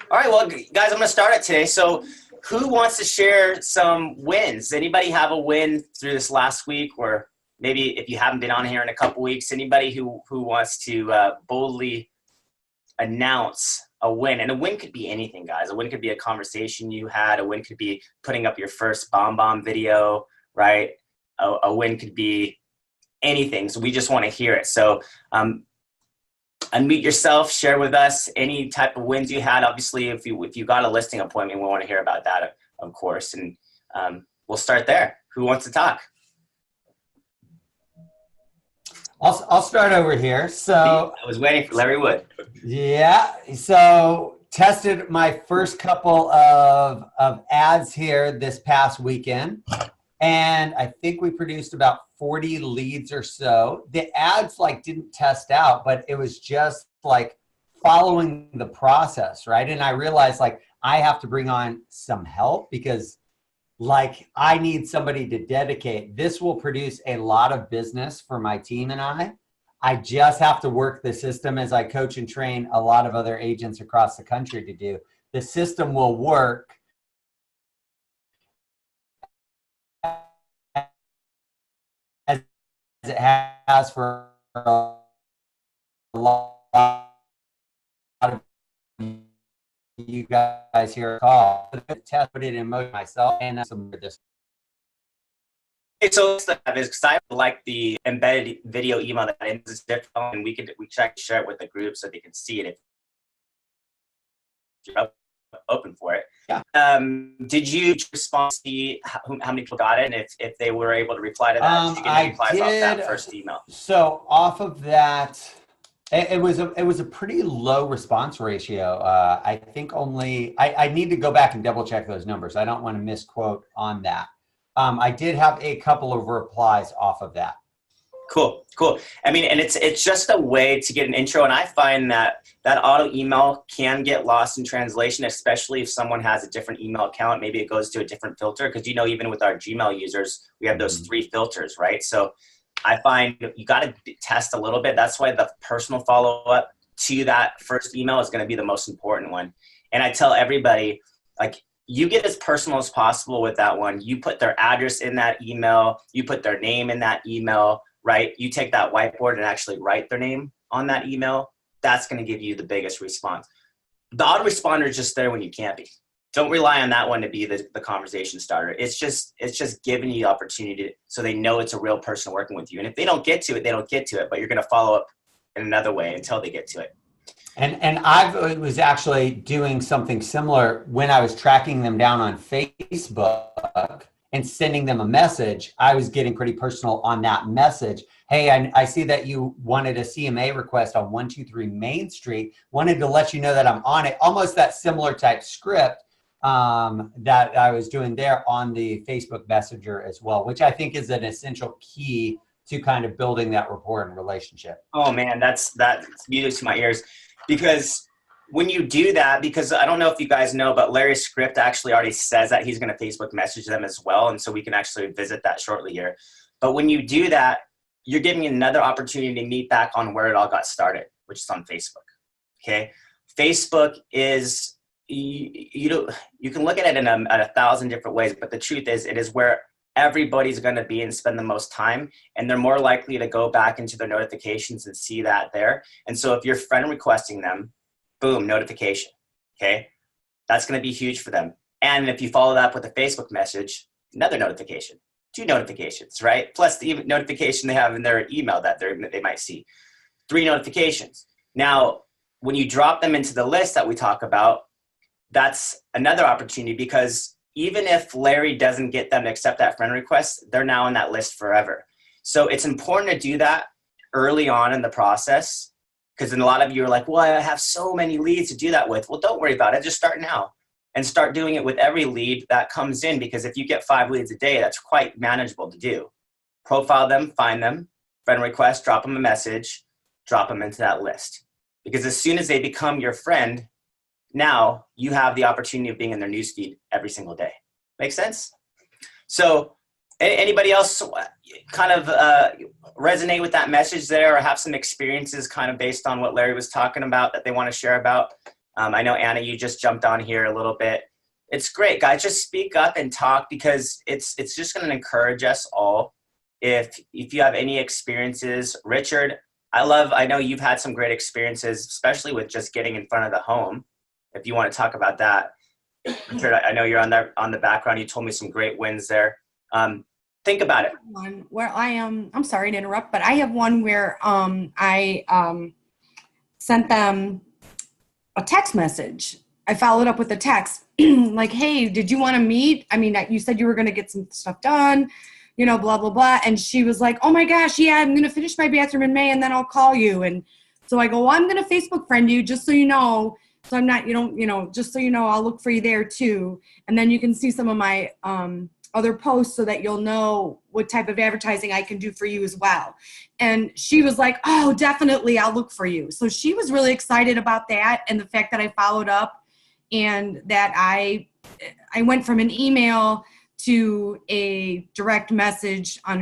All right, well, guys, I'm going to start it today. So who wants to share some wins? Anybody have a win through this last week, or maybe if you haven't been on here in a couple weeks, anybody who wants to boldly announce a win? And a win could be anything, guys. A win could be a conversation you had. A win could be putting up your first bomb video, right? A win could be anything. So we just want to hear it. So unmute yourself, share with us any type of wins you had. Obviously, if you got a listing appointment, we want to hear about that, of course. And we'll start there. Who wants to talk? I'll start over here. So I was waiting for Larry Wood. Yeah. So tested my first couple of ads here this past weekend. And I think we produced about 40 leads or so. The ads didn't test out, but it was just following the process, right? And I realized I have to bring on some help because I need somebody to dedicate. This will produce a lot of business for my team and I. I just have to work the system as I coach and train a lot of other agents across the country to do. The system will work as it has for a lot of you guys here. Test it in motion myself and some of this. Okay, so because I like the embedded video email that is different, and we check share it with the group so they can see it if you're open for it. Yeah. Did you respond to see how many people got it, and if they were able to reply to that? Did you get any replies off that first email? So off of that, it was a pretty low response ratio. I think I need to go back and double check those numbers. I don't want to misquote on that. I did have a couple of replies off of that. Cool. I mean, and it's just a way to get an intro. And I find that auto email can get lost in translation, especially if someone has a different email account. Maybe it goes to a different filter because, even with our Gmail users, we have those 3 filters, right? So I find you got to test a little bit. That's why the personal follow-up to that first email is going to be the most important one. And I tell everybody, you get as personal as possible with that one. You put their address in that email. You put their name in that email, right? You take that whiteboard and actually write their name on that email. That's going to give you the biggest response. The autoresponder is just there when you can't be. Don't rely on that one to be the conversation starter. It's just giving you the opportunity so they know it's a real person working with you. And if they don't get to it, they don't get to it, but you're going to follow up in another way until they get to it. And I was actually doing something similar when I was tracking them down on Facebook and sending them a message. I was getting pretty personal on that message. Hey, I see that you wanted a CMA request on 123 Main Street. Wanted to let you know that I'm on it. Almost that similar type script that I was doing there on the Facebook Messenger as well, which I think is an essential key to kind of building that rapport and relationship. Oh man, that's music to my ears. Because when you do that, because I don't know if you guys know, but Larry's script actually already says that he's going to Facebook message them as well. And so we can actually visit that shortly here. But when you do that, you're giving another opportunity to meet back on where it all got started, which is on Facebook. Okay. Facebook is, you can look at it in a 1,000 different ways, but the truth is it is where everybody's going to be and spend the most time, and they're more likely to go back into their notifications and see that there. And so if you're friend requesting them, boom, notification. Okay. That's going to be huge for them. And if you follow that up with a Facebook message, another notification, 2 notifications, right? Plus the notification they have in their email that they might see, 3 notifications. Now, when you drop them into the list that we talk about, that's another opportunity, because even if Larry doesn't get them to accept that friend request, they're now on that list forever. So it's important to do that early on in the process, because then a lot of you are like, well, I have so many leads to do that with. Well, don't worry about it. Just start now and start doing it with every lead that comes in, because if you get 5 leads a day, that's quite manageable to do. Profile them, find them, friend request, drop them a message, drop them into that list. Because as soon as they become your friend, now you have the opportunity of being in their newsfeed every single day. Make sense? So anybody else kind of resonate with that message there, or have some experiences kind of based on what Larry was talking about that they want to share about? I know, Anna, you just jumped on here a little bit. It's great, guys. Just speak up and talk, because it's just going to encourage us all. If you have any experiences, Richard, I know you've had some great experiences, especially with just getting in front of the home. If you want to talk about that, Richard, I know you're on the background. You told me some great wins there. Think about it. One where I am, I'm sorry to interrupt, but I have one where I sent them a text message. I followed up with a text like, hey, did you want to meet? I mean, you said you were going to get some stuff done, you know, blah, blah, blah. And she was like, oh my gosh, yeah, I'm going to finish my bathroom in May and then I'll call you. And so I go, well, I'm going to Facebook friend you just so you know. So I'm not, just so you know, I'll look for you there too. And then you can see some of my other posts so that you'll know what type of advertising I can do for you as well. And she was like, oh, definitely, I'll look for you. So she was really excited about that, and the fact that I followed up, and that I went from an email to a direct message on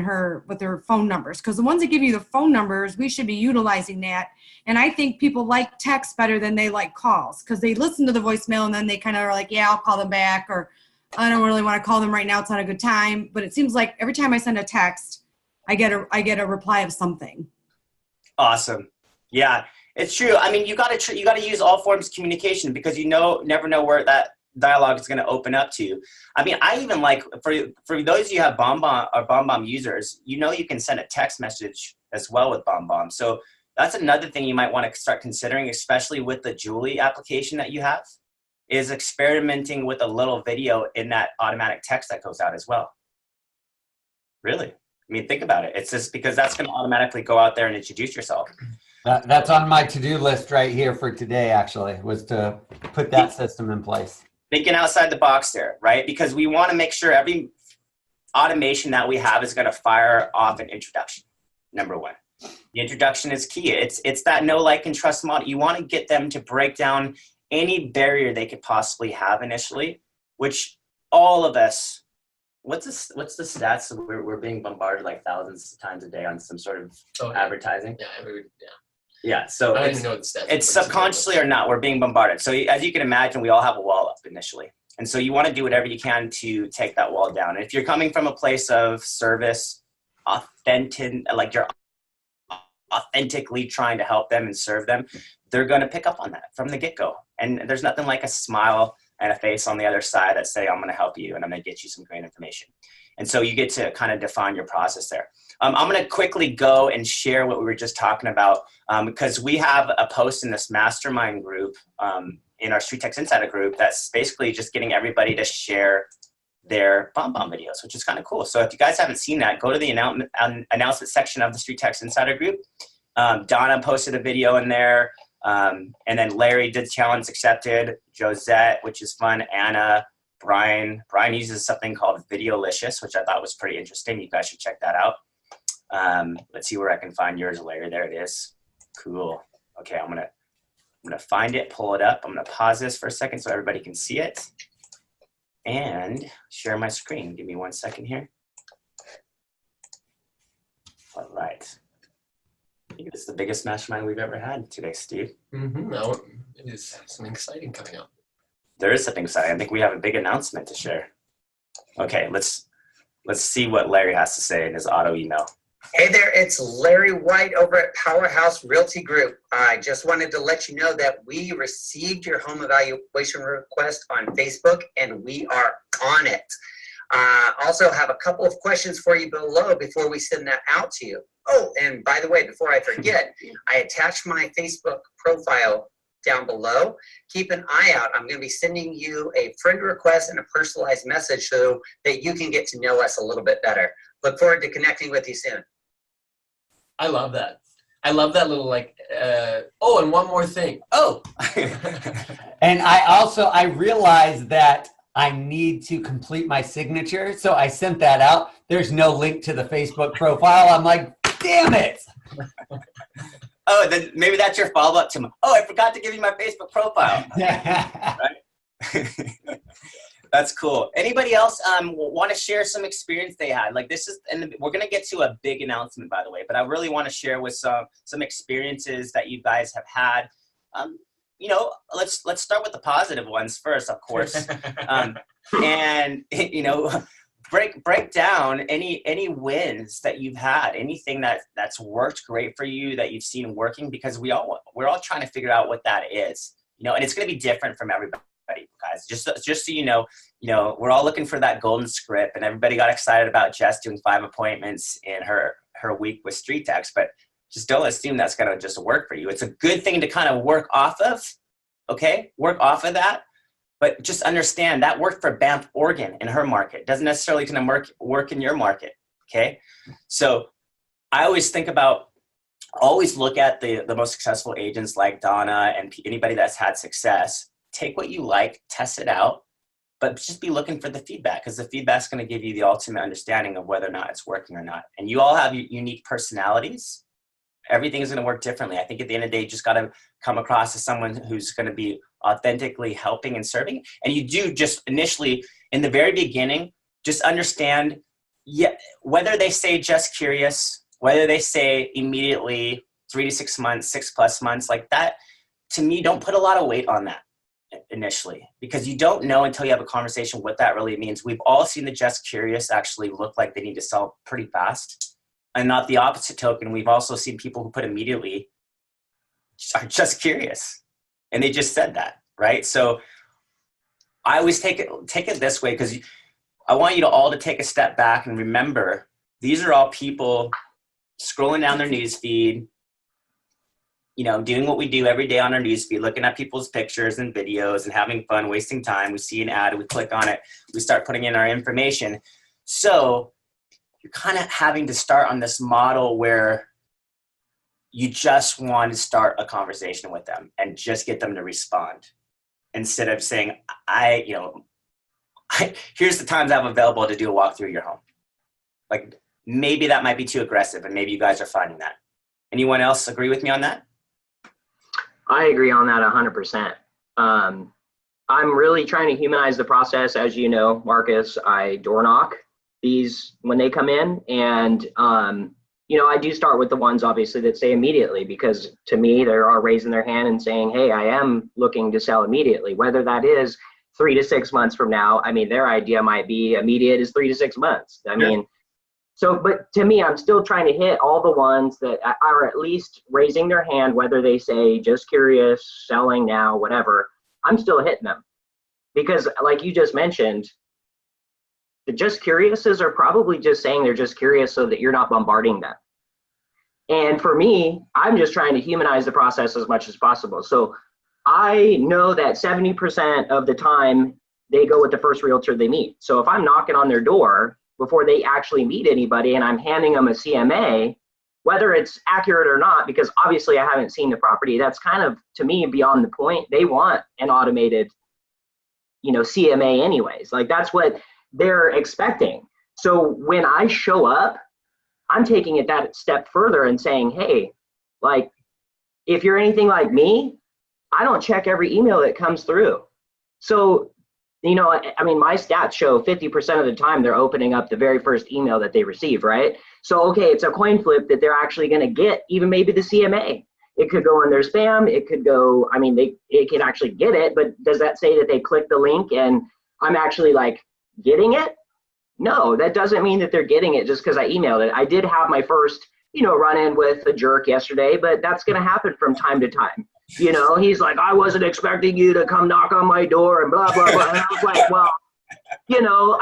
with her phone numbers. Because the ones that give you the phone numbers, we should be utilizing that. And I think people like text better than they like calls, because they listen to the voicemail and then they kind of are like, yeah, I'll call them back, or I don't really want to call them right now. It's not a good time. But it seems like every time I send a text, I get a reply of something. Awesome. Yeah, it's true. I mean, you got to use all forms of communication, because you never know where that dialogue is going to open up to. I mean, I even like, for those of you who have BombBomb or BombBomb users, you can send a text message as well with BombBomb. So that's another thing you might want to start considering, especially with the Julie application that you have, is experimenting with a little video in that automatic text that goes out as well. Really. I mean, think about it. It's just because that's going to automatically go out there and introduce yourself. That's on my to-do list right here for today, actually, was to put that system in place. Thinking outside the box there, right? Because we want to make sure every automation that we have is going to fire off an introduction, number one. The introduction is key. It's that know, like, and trust model. You want to get them to break down any barrier they could possibly have initially, which all of us, what's the stats? We're being bombarded like thousands of times a day on some sort of advertising. Yeah. So I don't even know what the stats it's subconsciously or not, we're being bombarded. So as you can imagine, we all have a wall up initially. And so you want to do whatever you can to take that wall down. And if you're coming from a place of service, like you're authentically trying to help them and serve them, they're going to pick up on that from the get-go. And there's nothing like a smile and a face on the other side that say, I'm going to help you and I'm going to get you some great information. And so you get to kind of define your process there. I'm going to quickly go and share what we were just talking about, because we have a post in this Mastermind group, in our Street Text Insider group, that's basically just getting everybody to share their BombBomb videos, which is kind of cool. So if you guys haven't seen that, go to the announcement section of the Street Text Insider group. Donna posted a video in there. And then Larry did challenge accepted, Josette, which is fun, Anna, Brian uses something called Videolicious, which I thought was pretty interesting. You guys should check that out. Let's see where I can find yours, Larry. There it is. Cool. Okay, I'm gonna find it, pull it up. I'm gonna pause this for a second so everybody can see it and share my screen. Give me 1 second here. All right. I think it's the biggest mastermind we've ever had today, Steve. No, it is something exciting coming up. There is something exciting. I think we have a big announcement to share. Okay, let's see what Larry has to say in his auto email. Hey there, it's Larry White over at Powerhouse Realty Group. I just wanted to let you know that we received your home evaluation request on Facebook and we are on it. Also have a couple of questions for you below before we send that out to you. Oh, and by the way, before I forget, I attached my Facebook profile down below. Keep an eye out. I'm going to be sending you a friend request and a personalized message so that you can get to know us a little bit better. Look forward to connecting with you soon. I love that. I love that little oh, and one more thing. Oh. And I realized that I need to complete my signature. So I sent that out. There's no link to the Facebook profile. I'm like, damn it. Oh, then maybe that's your follow-up to me. Oh, I forgot to give you my Facebook profile. Right? That's cool. Anybody else want to share some experience they had? Like this is, and we're going to get to a big announcement, by the way, but I really want to share with some experiences that you guys have had. you know, let's start with the positive ones first, of course. And, you know, break down any wins that you've had, anything that's worked great for you that you've seen working, because we're all trying to figure out what that is, you know, and it's going to be different from everybody, guys. Just so you know, we're all looking for that golden script, and everybody got excited about Jess doing 5 appointments in her week with Street Text, but just don't assume that's going to just work for you. It's a good thing to kind of work off of, okay? Work off of that. But just understand that worked for Banff, Oregon in her market. Doesn't necessarily going to work in your market, okay? So I always look at the most successful agents like Donna and anybody that's had success. Take what you like, test it out, but just be looking for the feedback, because the feedback's going to give you the ultimate understanding of whether or not it's working or not. And you all have unique personalities. Everything is going to work differently. I think at the end of the day, you just got to come across as someone who's going to be authentically helping and serving. And you do just initially, in the very beginning, just understand, whether they say just curious, whether they say immediately 3 to 6 months, 6+ months, like that, to me, don't put a lot of weight on that initially, because you don't know until you have a conversation what that really means. We've all seen the just curious actually look like they need to sell pretty fast. And not the opposite token, we've also seen people who put immediately are just curious. And they just said that, right? So I always take it this way, because I want you to all to take a step back and remember, these are all people scrolling down their news feed, you know, doing what we do every day on our news feed, looking at people's pictures and videos and having fun, wasting time. We see an ad, we click on it, we start putting in our information. So you're kind of having to start on this model where you just want to start a conversation with them and just get them to respond, instead of saying, here's the times I'm available to do a walkthrough of your home. Like, maybe that might be too aggressive, and maybe you guys are finding that. Anyone else agree with me on that? I agree on that 100%. I'm really trying to humanize the process. As you know, Marcus, I door knock these when they come in, and I do start with the ones obviously that say immediately, because to me they are raising their hand and saying, hey, I am looking to sell immediately, whether that is 3 to 6 months from now. I mean, their idea might be immediate is 3 to 6 months. I mean, so, but to me, I'm still trying to hit all the ones that are at least raising their hand, whether they say just curious, selling now, whatever. I'm still hitting them, because like you just mentioned, the just curiouses are probably just saying they're just curious so that you're not bombarding them. And for me, I'm just trying to humanize the process as much as possible. So I know that 70% of the time they go with the first realtor they meet. So if I'm knocking on their door before they actually meet anybody and I'm handing them a CMA, whether it's accurate or not, because obviously I haven't seen the property, that's kind of, to me, beyond the point. They want an automated, CMA anyways. Like, that's what they're expecting. So when I show up, I'm taking it that step further and saying, hey, like, if you're anything like me, I don't check every email that comes through. So, my stats show 50% of the time they're opening up the very first email that they receive, right? So, okay, it's a coin flip that they're actually going to get even maybe the CMA. It could go in their spam. It could go, it could actually get it, but does that say that they click the link and I'm actually like getting it? No, that doesn't mean that they're getting it just because I emailed it. I did have my first, run in with a jerk yesterday, but that's going to happen from time to time. He's like, I wasn't expecting you to come knock on my door and blah, blah, blah. And I was like, well,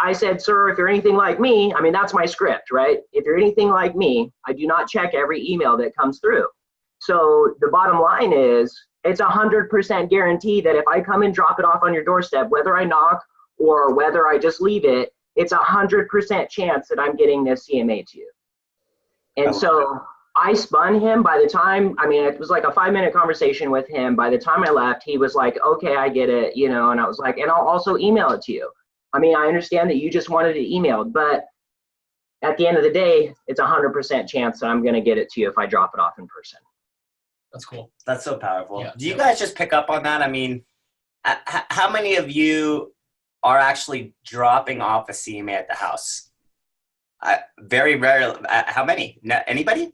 I said, sir, if you're anything like me, that's my script, right? If you're anything like me, I do not check every email that comes through. So the bottom line is, it's 100% guarantee that if I come and drop it off on your doorstep, whether I knock or whether I just leave it, it's 100% chance that I'm getting this CMA to you. And so I spun him. By the time, it was like a 5-minute conversation with him. By the time I left, he was like, okay, I get it, and I was like, and I'll also email it to you. I understand that you just wanted it emailed, but at the end of the day, it's 100% chance that I'm going to get it to you if I drop it off in person. That's cool. That's so powerful. Yeah. Do you guys just pick up on that? How many of you are actually dropping off a CMA at the house? Very rarely. How many? Anybody?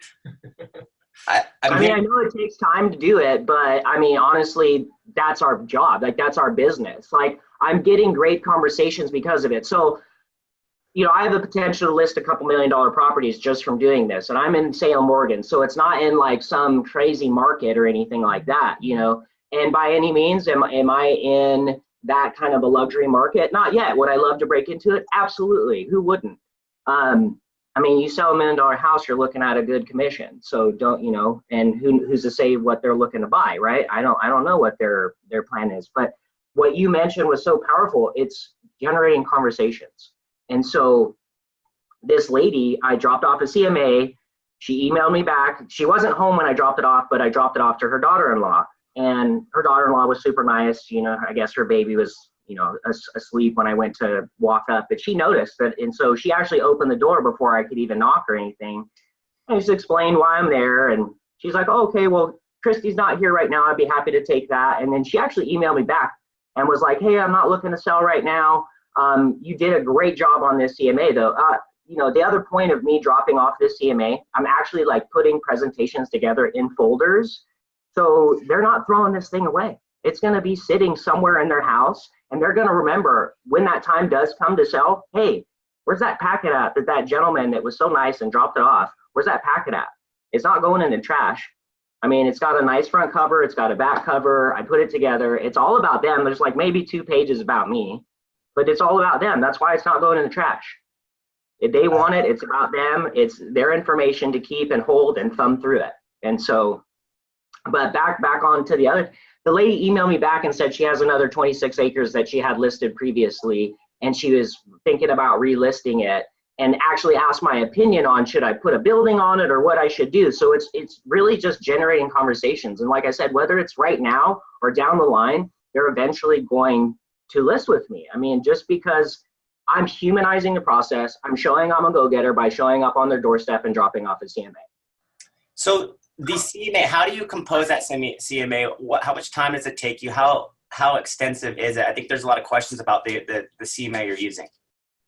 I know it takes time to do it, but honestly, that's our job. Like, that's our business. Like, I'm getting great conversations because of it. So, you know, I have the potential to list a couple $1 million properties just from doing this. And I'm in Salem, Oregon. So it's not in like some crazy market or anything like that, you know. And by any means, am I in that kind of a luxury market? Not yet. Would I love to break into it? Absolutely. Who wouldn't? I mean, you sell $1 million house, you're looking at a good commission. So don't, you know, and who's to say what they're looking to buy, right? I don't know what their plan is. But what you mentioned was so powerful. It's generating conversations. And so this lady, I dropped off a CMA. She emailed me back. She wasn't home when I dropped it off, but I dropped it off to her daughter-in-law. And her daughter-in-law was super nice. You know, I guess her baby was, you know, asleep when I went to walk up, but she noticed that. And so she actually opened the door before I could even knock or anything. I just explained why I'm there. And she's like, oh, okay, well, Christy's not here right now. I'd be happy to take that. And then she actually emailed me back and was like, hey, I'm not looking to sell right now. You did a great job on this CMA though. You know, the other point of me dropping off this CMA, I'm actually like putting presentations together in folders. So they're not throwing this thing away. It's going to be sitting somewhere in their house, and they're going to remember when that time does come to sell, hey, where's that packet at that gentleman that was so nice and dropped it off? Where's that packet at? It's not going in the trash. I mean, it's got a nice front cover. It's got a back cover. I put it together. It's all about them. There's like maybe 2 pages about me, but it's all about them. That's why it's not going in the trash. If they want it, it's about them. It's their information to keep and hold and thumb through it. And so, but back on to the lady emailed me back and said she has another 26 acres that she had listed previously, and she was thinking about relisting it, and actually asked my opinion on should I put a building on it or what I should do. So it's really just generating conversations. And like I said, whether it's right now or down the line, they're eventually going to list with me. I mean, just because I'm humanizing the process, I'm showing I'm a go-getter by showing up on their doorstep and dropping off a CMA. So the CMA, how do you compose that CMA? How much time does it take you? How extensive is it? I think there's a lot of questions about the CMA you're using.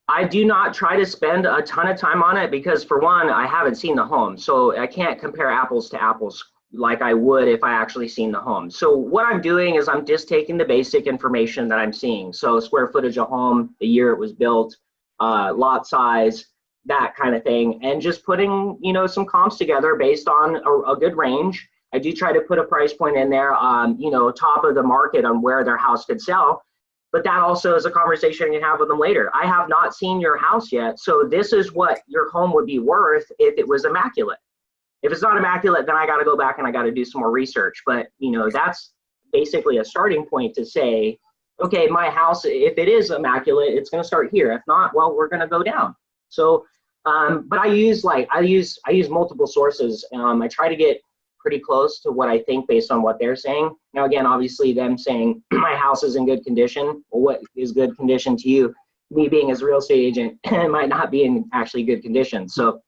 I do not try to spend a ton of time on it because, for one, I haven't seen the home. So I can't compare apples to apples like I would if I actually seen the home. So what I'm doing is I'm just taking the basic information that I'm seeing. So square footage of home, the year it was built, lot size, that kind of thing, and just putting, you know, some comps together based on a good range. I do try to put a price point in there, you know, top of the market on where their house could sell. But that also is a conversation you have with them later. I have not seen your house yet, so this is what your home would be worth if it was immaculate. If it's not immaculate, then I got to go back and I got to do some more research. But, you know, that's basically a starting point to say, okay, my house, if it is immaculate, it's going to start here. If not, well, we're going to go down. So, but I use multiple sources. I try to get pretty close to what I think based on what they're saying. Now, again, obviously them saying my house is in good condition. Well, what is good condition to you? Me being as a real estate agent, it might not be in actually good condition. So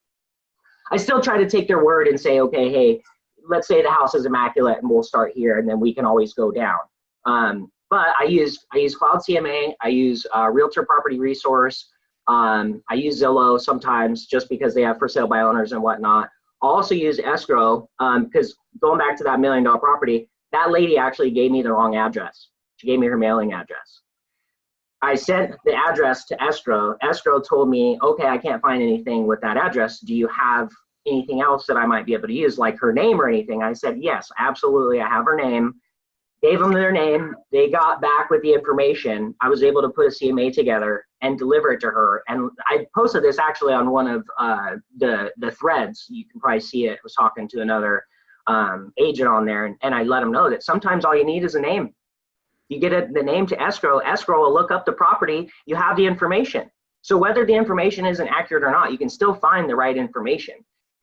I still try to take their word and say, okay, hey, let's say the house is immaculate and we'll start here and then we can always go down. But I use Cloud CMA, I use Realtor Property Resource, I use Zillow sometimes just because they have for sale by owners and whatnot. I also use escrow because going back to that $1 million property, that lady actually gave me the wrong address. She gave me her mailing address. I sent the address to escrow. Escrow told me, okay, I can't find anything with that address. Do you have anything else that I might be able to use, like her name or anything? I said, yes, absolutely. I have her name. Gave them their name. They got back with the information. I was able to put a CMA together and deliver it to her. And I posted this actually on one of the threads. You can probably see it. I was talking to another agent on there, and I let them know that sometimes all you need is a name. You get the name to escrow. Escrow will look up the property. You have the information. So whether the information isn't accurate or not, you can still find the right information.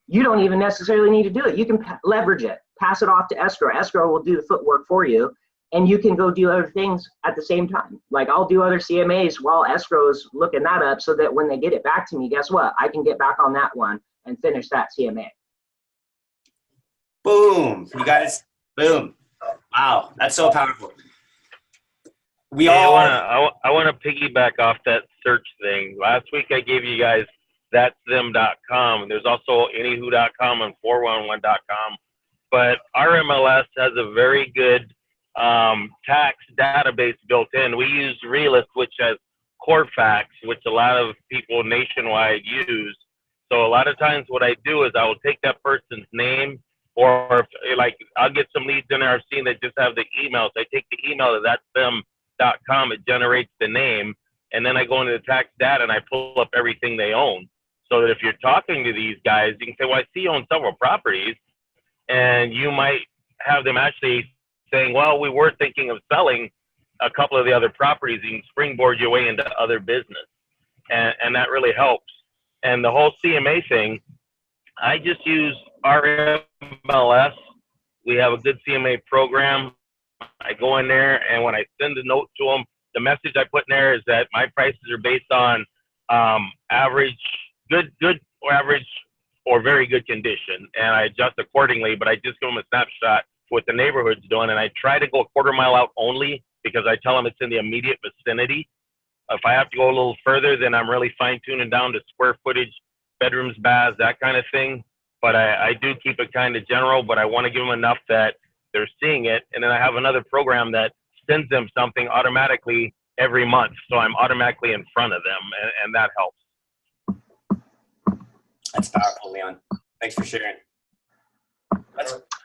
You don't even necessarily need to do it. You can leverage it, pass it off to escrow. Escrow will do the footwork for you, and you can go do other things at the same time. Like I'll do other CMAs while escrow's looking that up so that when they get it back to me, guess what? I can get back on that one and finish that CMA. Boom. You guys, boom. Wow, that's so powerful. I want to piggyback off that search thing. Last week I gave you guys that'sthem.com. There's also anywho.com and 411.com. But our MLS has a very good tax database built in. We use Realist, which has Corfax, which a lot of people nationwide use. So a lot of times what I do is I will take that person's name, or if, like, I'll get some leads in there I've seen that just have the emails. I take the email to that'sthem.com, it generates the name, and then I go into the tax data and I pull up everything they own. So that if you're talking to these guys, you can say, well, I see you own several properties, and you might have them actually saying, well, we were thinking of selling a couple of the other properties. You can springboard your way into other business. And that really helps. And the whole CMA thing, I just use our MLS. We have a good CMA program. I go in there, and when I send a note to them, the message I put in there is that my prices are based on average, good or average or very good condition, and I adjust accordingly, but I just give them a snapshot what the neighborhood's doing, and I try to go a quarter mile out only because I tell them it's in the immediate vicinity. If I have to go a little further, then I'm really fine-tuning down to square footage, bedrooms, baths, that kind of thing. But I do keep it kind of general, but I want to give them enough that they're seeing it. And then I have another program that sends them something automatically every month. So I'm automatically in front of them, and that helps. That's powerful, Leon. Thanks for sharing.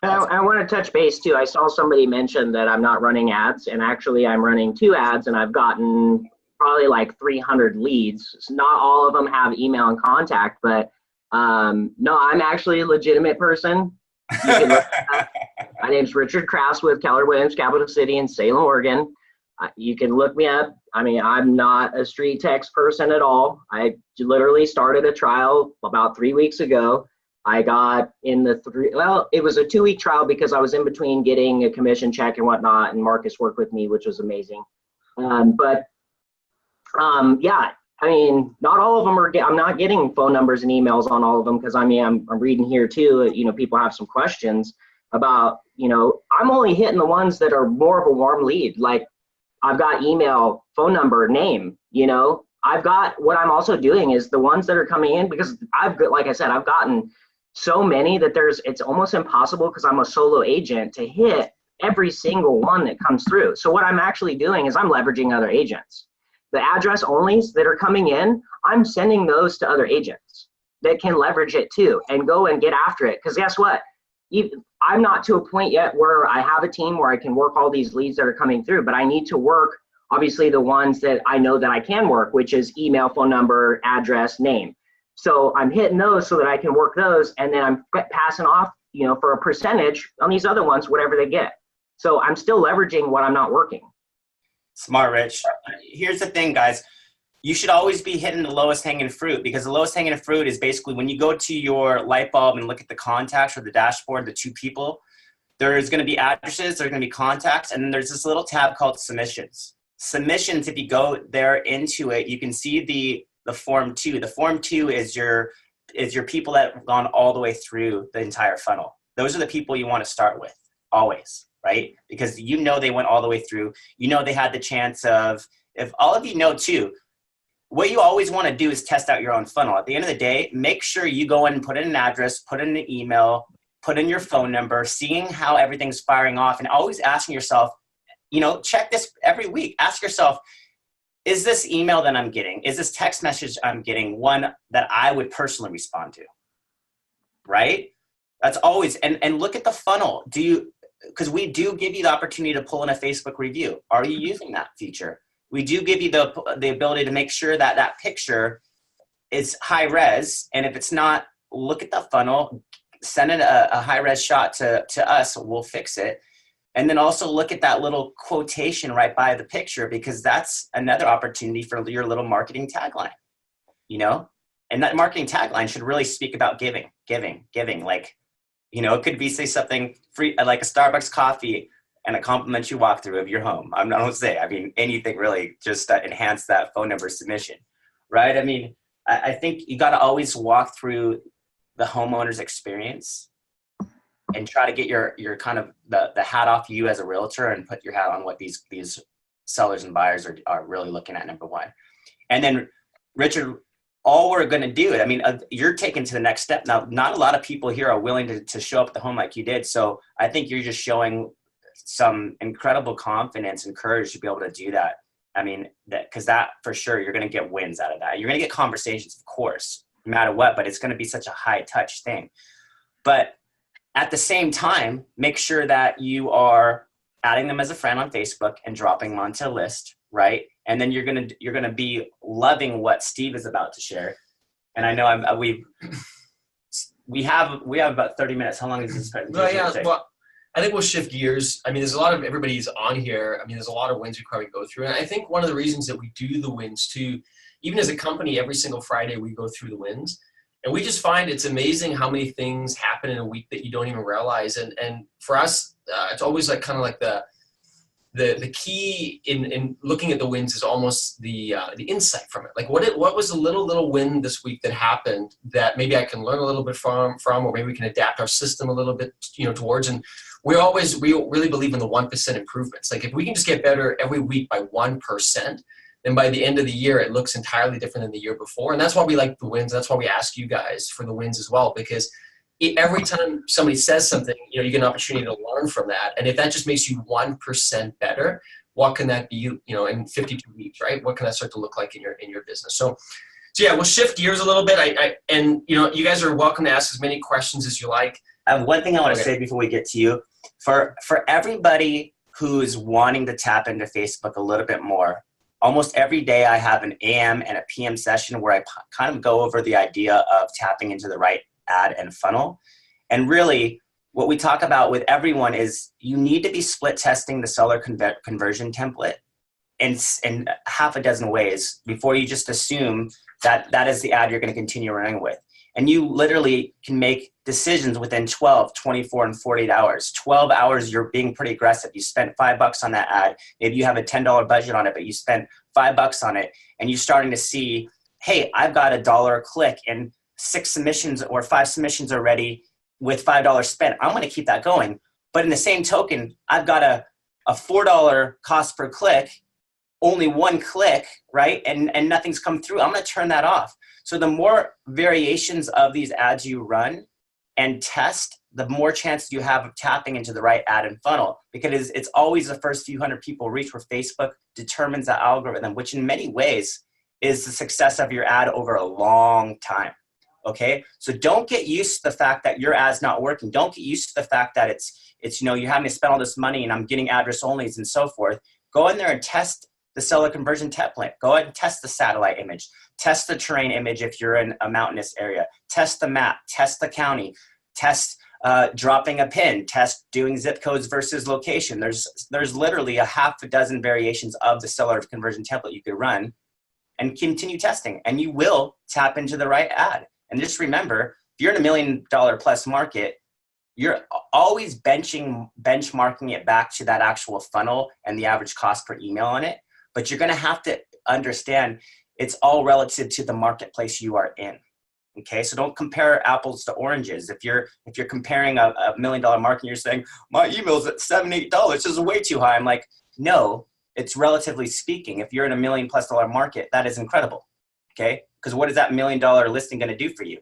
I want to touch base too. I saw somebody mention that I'm not running ads, and actually I'm running 2 ads, and I've gotten probably like 300 leads. So not all of them have email and contact, but no, I'm actually a legitimate person. You can look my name's Richard Kraus with Keller Williams Capital City in Salem, Oregon. You can look me up. I mean, I'm not a street text person at all. I literally started a trial about 3 weeks ago. I got in the it was a 2-week trial because I was in between getting a commission check and whatnot, and Marcus worked with me, which was amazing. Yeah, I mean, not all of them are, I'm not getting phone numbers and emails on all of them, because I mean, I'm reading here too, you know, people have some questions about, you know, I'm only hitting the ones that are more of a warm lead. Like, I've got email, phone number, name, you know, I've got, what I'm also doing is the ones that are coming in, because I've got, like I said, I've gotten so many that it's almost impossible, because I'm a solo agent, to hit every single one that comes through. So what I'm actually doing is I'm leveraging other agents. The address onlys that are coming in, I'm sending those to other agents that can leverage it too and go and get after it. Because guess what? I'm not to a point yet where I have a team where I can work all these leads that are coming through, but I need to work, obviously, the ones that I know that I can work, which is email, phone number, address, name. So I'm hitting those so that I can work those, and then I'm passing off, you know, for a percentage on these other ones, whatever they get. So I'm still leveraging what I'm not working. Smart, Rich. Here's the thing, guys. You should always be hitting the lowest hanging fruit, because the lowest hanging fruit is basically when you go to your light bulb and look at the contacts or the dashboard, the 2 people, there's going to be addresses, there's going to be contacts, and then there's this little tab called submissions. Submissions, if you go there into it, you can see the form 2. The form 2 is your people that have gone all the way through the entire funnel. Those are the people you want to start with, always. Right? Because you know they went all the way through. You know they had the chance of, if all of you know too, what you always want to do is test out your own funnel. At the end of the day, make sure you go in and put in an address, put in an email, put in your phone number, seeing how everything's firing off, and always asking yourself, you know, check this every week. Ask yourself, is this email that I'm getting, is this text message I'm getting one that I would personally respond to? Right? That's always, and look at the funnel. Because we do give you the opportunity to pull in a Facebook review. Are you using that feature? We do give you the ability to make sure that that picture is high res. And if it's not, look at the funnel, send it a high res shot to us. We'll fix it. And then also look at that little quotation right by the picture, because that's another opportunity for your little marketing tagline, you know? And that marketing tagline should really speak about giving. Like, you know, it could be, say, something free, like a Starbucks coffee and a complimentary walkthrough of your home. I don't say, I mean, anything really, just enhance that phone number submission, right? I mean, I think you got to always walk through the homeowner's experience and try to get your kind of the hat off you as a realtor and put your hat on what these sellers and buyers are really looking at, number one. And then, Richard, all we're going to do, I mean, you're taken to the next step. Now, not a lot of people here are willing to show up at the home like you did. So I think you're just showing some incredible confidence and courage to be able to do that. I mean, because that for sure, you're going to get wins out of that. You're going to get conversations, of course, no matter what, but it's going to be such a high touch thing. But at the same time, make sure that you are adding them as a friend on Facebook and dropping them onto a list, right? And then you're gonna be loving what Steve is about to share. And I know we have about 30 minutes. How long is this presentation take? Well, I think we'll shift gears. I mean, there's a lot of everybody's on here. I mean, there's a lot of wins we probably go through. And I think one of the reasons that we do the wins too, even as a company, every single Friday we go through the wins. And we just find it's amazing how many things happen in a week that you don't even realize. And for us, it's always like kind of like the key in looking at the wins is almost the insight from it. Like what was a little win this week that happened that maybe I can learn a little bit from, or maybe we can adapt our system a little bit, towards. And we really believe in the 1% improvements. Like if we can just get better every week by 1%, then by the end of the year, it looks entirely different than the year before. And that's why we like the wins. That's why we ask you guys for the wins as well, because every time somebody says something, you get an opportunity to learn from that. And if that just makes you 1% better, what can that be, in 52 weeks, right? What can that start to look like in your business? So yeah, we'll shift gears a little bit. You guys are welcome to ask as many questions as you like. I have one thing I want to say before we get to you. For everybody who's wanting to tap into Facebook a little bit more, almost every day I have an AM and a PM session where I kind of go over the idea of tapping into the right ad and funnel. And really what we talk about with everyone is you need to be split testing the seller conversion template in half a dozen ways before you just assume that is the ad you're going to continue running with. And you literally can make decisions within 12, 24, and 48 hours. 12 hours, you're being pretty aggressive. You spent $5 on that ad. Maybe you have a $10 budget on it, but you spent $5 on it. And you're starting to see, hey, I've got $1 a click and 6 submissions or 5 submissions already with $5 spent. I'm going to keep that going. But in the same token, I've got a $4 cost per click, only 1 click, right? And nothing's come through. I'm going to turn that off. So the more variations of these ads you run and test, the more chance you have of tapping into the right ad and funnel, because it's always the first few hundred people reach where Facebook determines the algorithm, which in many ways is the success of your ad over a long time. Okay. So don't get used to the fact that your ad's not working. Don't get used to the fact that it's you're having to spend all this money and I'm getting address onlys and so forth. Go in there and test the seller conversion template. Go ahead and test the satellite image. Test the terrain image if you're in a mountainous area. Test the map. Test the county. Test dropping a pin. Test doing zip codes versus location. There's literally a half a dozen variations of the seller conversion template you could run and continue testing. And you will tap into the right ad. And just remember, if you're in $1 million plus market, you're always benchmarking it back to that actual funnel and the average cost per email on it. But you're going to have to understand it's all relative to the marketplace you are in. Okay, so don't compare apples to oranges. If you're comparing a $1 million market and you're saying my email's at $7, $8, this is way too high. I'm like, no, it's relatively speaking. If you're in $1 million+ market, that is incredible. Okay, because what is that $1 million listing going to do for you?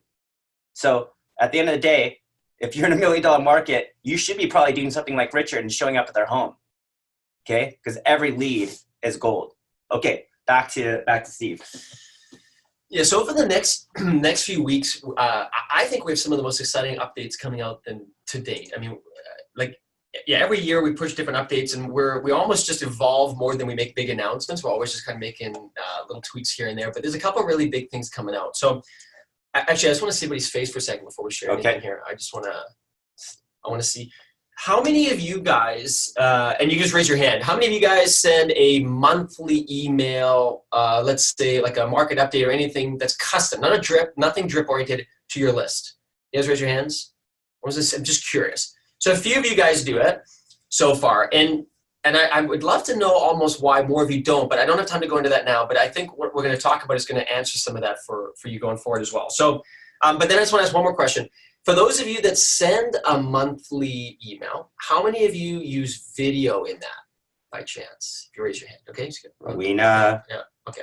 So at the end of the day, if you're in $1 million market, you should be probably doing something like Richard and showing up at their home. Okay, because every lead is gold. Okay, back to Steve. Yeah, so over the next few weeks, I think we have some of the most exciting updates coming out to date. I mean, every year we push different updates, and we almost just evolve more than we make big announcements. We're always just kind of making little tweaks here and there, but there's a couple of really big things coming out. So actually, I just want to see everybody's face for a second before we share anything here. I want to see. How many of you guys, and you just raise your hand, how many of you guys send a monthly email, let's say like a market update or anything that's custom, not a drip, nothing drip oriented, to your list? You guys raise your hands? Or is this, I'm just curious. So a few of you guys do it so far, and I would love to know almost why more of you don't, but I don't have time to go into that now, but I think what we're going to talk about is going to answer some of that for you going forward as well. So, but then I just want to ask one more question. For those of you that send a monthly email, how many of you use video in that by chance? If you raise your hand, okay? Weena. Yeah, okay.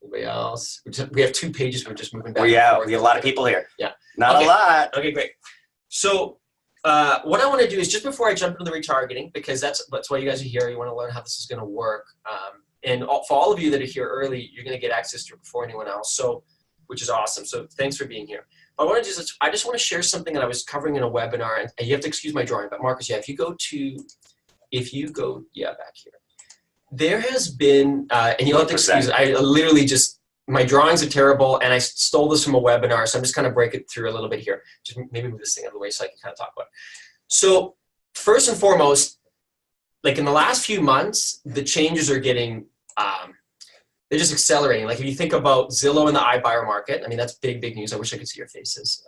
Anybody else? We have 2 pages, we're just moving back. We have a lot of people here. Yeah. Not a lot. Okay, great. So what I want to do is, just before I jump into the retargeting, because that's why you guys are here. You want to learn how this is going to work. For all of you that are here early, you're going to get access to it before anyone else. So, which is awesome. So thanks for being here. I just want to share something that I was covering in a webinar, and you have to excuse my drawing, but Marcus, yeah, if you go, back here, there has been, and you'll have to excuse it, I literally just, my drawings are terrible, and I stole this from a webinar, so I'm just kind of break it through a little bit here. Just maybe move this thing out of the way so I can kind of talk about it. So first and foremost, like in the last few months, the changes are getting, they're just accelerating. Like if you think about Zillow and the iBuyer market, I mean, that's big, big news. I wish I could see your faces.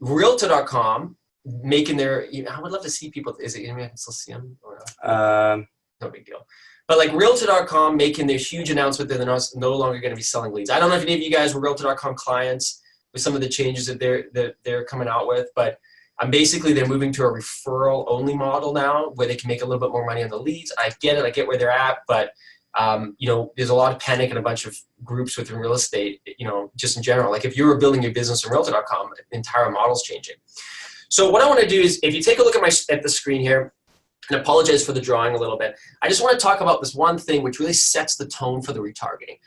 Realtor.com making their, I would love to see people, is it, I can still see them? Or no big deal. But like Realtor.com making their huge announcement that they're no longer going to be selling leads. I don't know if any of you guys were Realtor.com clients with some of the changes that they're coming out with, but basically they're moving to a referral only model now where they can make a little bit more money on the leads. I get it. I get where they're at, but there's a lot of panic in a bunch of groups within real estate, just in general. Like if you were building your business on Realtor.com, the entire model's changing. So what I want to do is, if you take a look at the screen here, and apologize for the drawing a little bit, I just want to talk about this one thing which really sets the tone for the retargeting.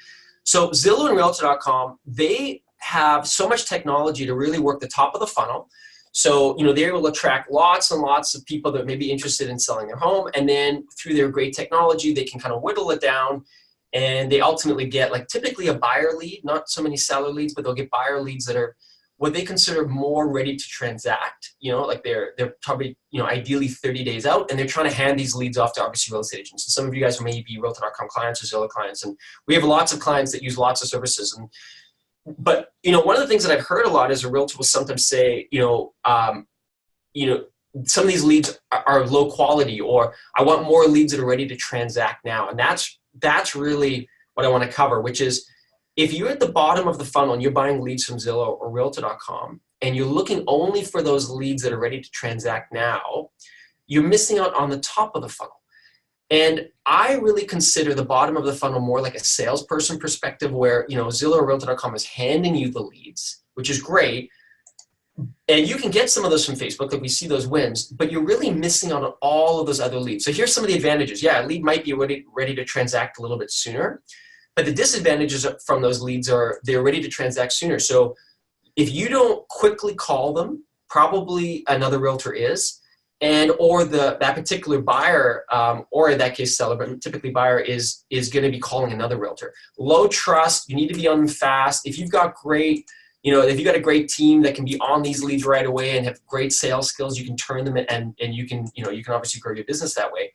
So Zillow and Realtor.com, they have so much technology to really work the top of the funnel. So, they're able to attract lots and lots of people that may be interested in selling their home. And then through their great technology, they can kind of whittle it down, and they ultimately get like typically a buyer lead, not so many seller leads, but they'll get buyer leads that are what they consider more ready to transact. Like they're probably, ideally 30 days out, and they're trying to hand these leads off to obviously real estate agents. And some of you guys may be Realtor.com clients or Zillow clients, and we have lots of clients that use lots of services. But one of the things that I've heard a lot is a realtor will sometimes say, some of these leads are low quality, or I want more leads that are ready to transact now. And that's really what I want to cover, which is, if you're at the bottom of the funnel and you're buying leads from Zillow or Realtor.com, and you're looking only for those leads that are ready to transact now, you're missing out on the top of the funnel. And I really consider the bottom of the funnel more like a salesperson perspective, where Zillow or Realtor.com is handing you the leads, which is great. And you can get some of those from Facebook, like we see those wins, but you're really missing out on all of those other leads. So here's some of the advantages. Yeah, a lead might be ready to transact a little bit sooner, but the disadvantages from those leads are they're ready to transact sooner. So if you don't quickly call them, probably another realtor is, or that particular buyer, or in that case seller, but typically buyer is going to be calling another realtor. Low trust, you need to be on them fast. If you've got if you've got a great team that can be on these leads right away and have great sales skills, you can turn them and you can obviously grow your business that way.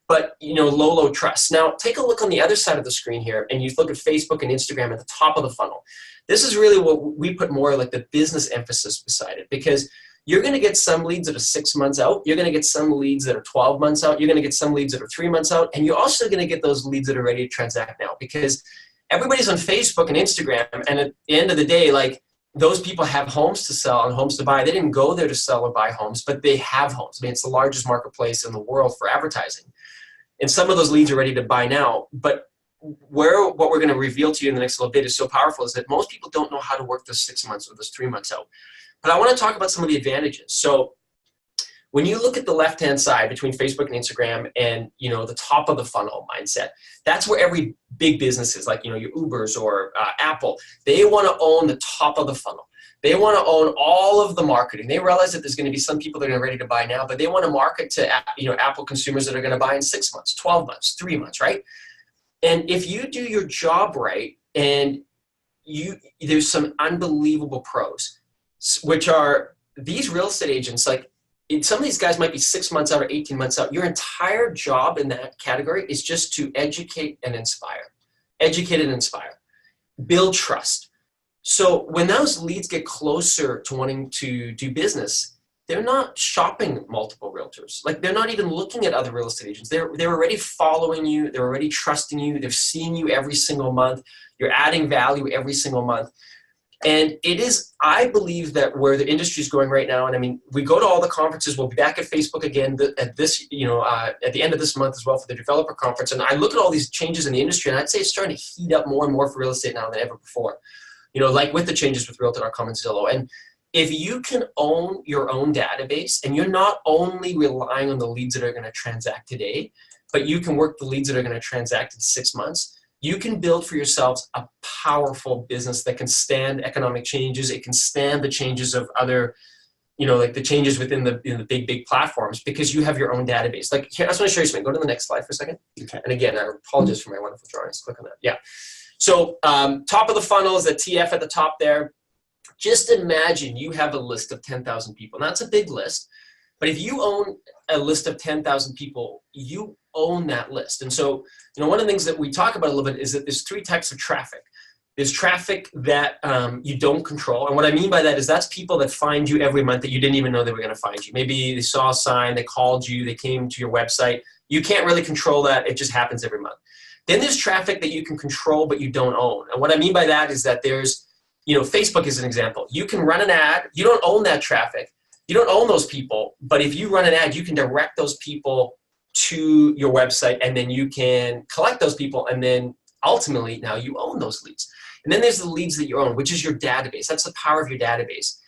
But, low trust. Now, take a look on the other side of the screen here, and you look at Facebook and Instagram at the top of the funnel. This is really what we put more like the business emphasis beside it, because you're going to get some leads that are 6 months out. You're going to get some leads that are 12 months out. You're going to get some leads that are 3 months out. And you're also going to get those leads that are ready to transact now, because everybody's on Facebook and Instagram. And at the end of the day, like, those people have homes to sell and homes to buy. They didn't go there to sell or buy homes, but they have homes. I mean, it's the largest marketplace in the world for advertising. And some of those leads are ready to buy now. But what we're going to reveal to you in the next little bit is so powerful is that most people don't know how to work those 6 months or those 3 months out. But I want to talk about some of the advantages. So when you look at the left-hand side between Facebook and Instagram and, the top of the funnel mindset, that's where every big business is, like, your Ubers or Apple. They want to own the top of the funnel. They want to own all of the marketing. They realize that there's going to be some people that are ready to buy now, but they want to market to, Apple consumers that are going to buy in 6 months, 12 months, 3 months, right? And if you do your job right, and there's some unbelievable pros, which are these real estate agents, like, some of these guys might be 6 months out or 18 months out. Your entire job in that category is just to educate and inspire. Educate and inspire. Build trust. So when those leads get closer to wanting to do business, they're not shopping multiple realtors. Like, they're not even looking at other real estate agents. They're already following you. They're already trusting you. They're seeing you every single month. You're adding value every single month. And it is, I believe, that where the industry is going right now, and I mean, we go to all the conferences. We'll be back at Facebook again at this, at the end of this month as well for the developer conference. And I look at all these changes in the industry, and I'd say it's starting to heat up more and more for real estate now than ever before. Like with the changes with Realtor.com and Zillow. And if you can own your own database and you're not only relying on the leads that are going to transact today, but you can work the leads that are going to transact in 6 months, you can build for yourselves a powerful business that can stand economic changes. It can stand the changes of other, like the changes within the big platforms, because you have your own database. Like here, I just want to show you something. Go to the next slide for a second. Okay. And again, I apologize for my wonderful drawings. Click on that. Yeah. So top of the funnel is the TF at the top there. Just imagine you have a list of 10,000 people. Now, that's a big list, but if you own a list of 10,000 people, you own that list. And so, one of the things that we talk about a little bit is that there's 3 types of traffic. There's traffic that you don't control. And what I mean by that is that's people that find you every month that you didn't even know they were going to find you. Maybe they saw a sign, they called you, they came to your website. You can't really control that. It just happens every month. Then there's traffic that you can control but you don't own. And what I mean by that is that there's, Facebook is an example. You can run an ad. You don't own that traffic. You don't own those people. But if you run an ad, you can direct those people to your website, and then you can collect those people, and then ultimately now you own those leads. And then there's the leads that you own, which is your database. That's the power of your database.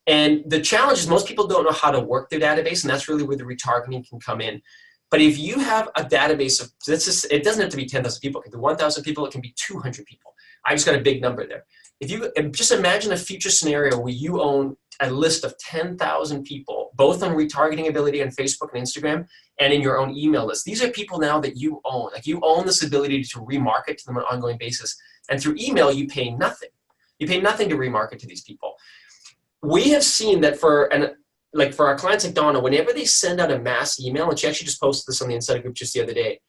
And the challenge is most people don't know how to work their database, and that's really where the retargeting can come in. But if you have a database of, it doesn't have to be 10,000 people. It can be 1,000 people. It can be 200 people. I just got a big number there. If you just imagine a future scenario where you own a list of 10,000 people, both on retargeting ability on Facebook and Instagram and in your own email list. These are people now that you own. Like, you own this ability to remarket to them on an ongoing basis. And through email, you pay nothing. You pay nothing to remarket to these people. We have seen that for our clients like Donna, whenever they send out a mass email, and she actually just posted this on the Insider group just the other day,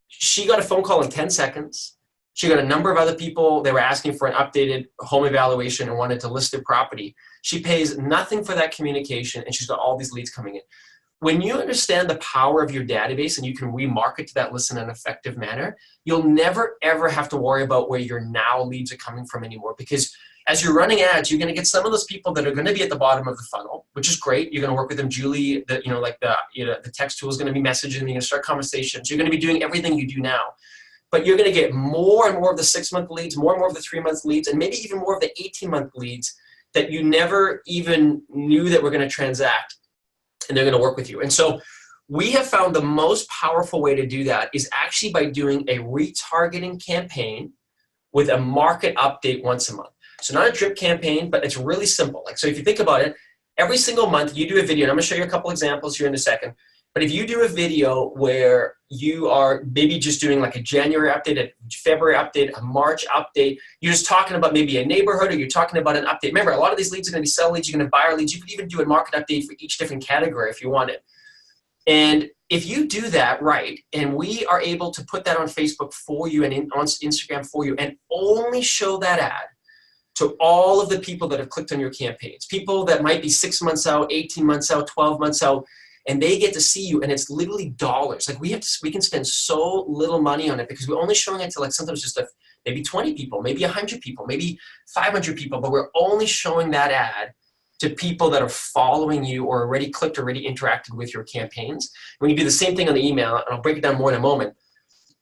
she got a phone call in 10 seconds. She got a number of other people. They were asking for an updated home evaluation and wanted to list their property. She pays nothing for that communication, and she's got all these leads coming in. When you understand the power of your database and you can remarket to that list in an effective manner, you'll never, ever have to worry about where your now leads are coming from anymore. Because as you're running ads, you're going to get some of those people that are going to be at the bottom of the funnel, which is great. You're going to work with them. Julie, the text tool is going to be messaging. You're going to start conversations. You're going to be doing everything you do now. But you're going to get more and more of the 6-month leads, more and more of the 3-month leads, and maybe even more of the 18-month leads that you never even knew that were going to transact, and they're going to work with you. And so we have found the most powerful way to do that is actually by doing a retargeting campaign with a market update once a month. So not a drip campaign, but it's really simple. So if you think about it, every single month you do a video, and I'm going to show you a couple examples here in a second. But if you do a video where you are maybe just doing like a January update, a February update, a March update, you're just talking about maybe a neighborhood, or you're talking about an update. Remember, a lot of these leads are going to be sell leads, you're going to buy our leads. You could even do a market update for each different category if you wanted. And if you do that right, and we are able to put that on Facebook for you and on Instagram for you, and only show that ad to all of the people that have clicked on your campaigns, people that might be 6 months out, 18 months out, 12 months out, and they get to see you, and it's literally dollars. Like, we can spend so little money on it because we're only showing it to sometimes just maybe 20 people, maybe 100 people, maybe 500 people, but we're only showing that ad to people that are following you or already clicked, already interacted with your campaigns. When you do the same thing on the email, and I'll break it down more in a moment,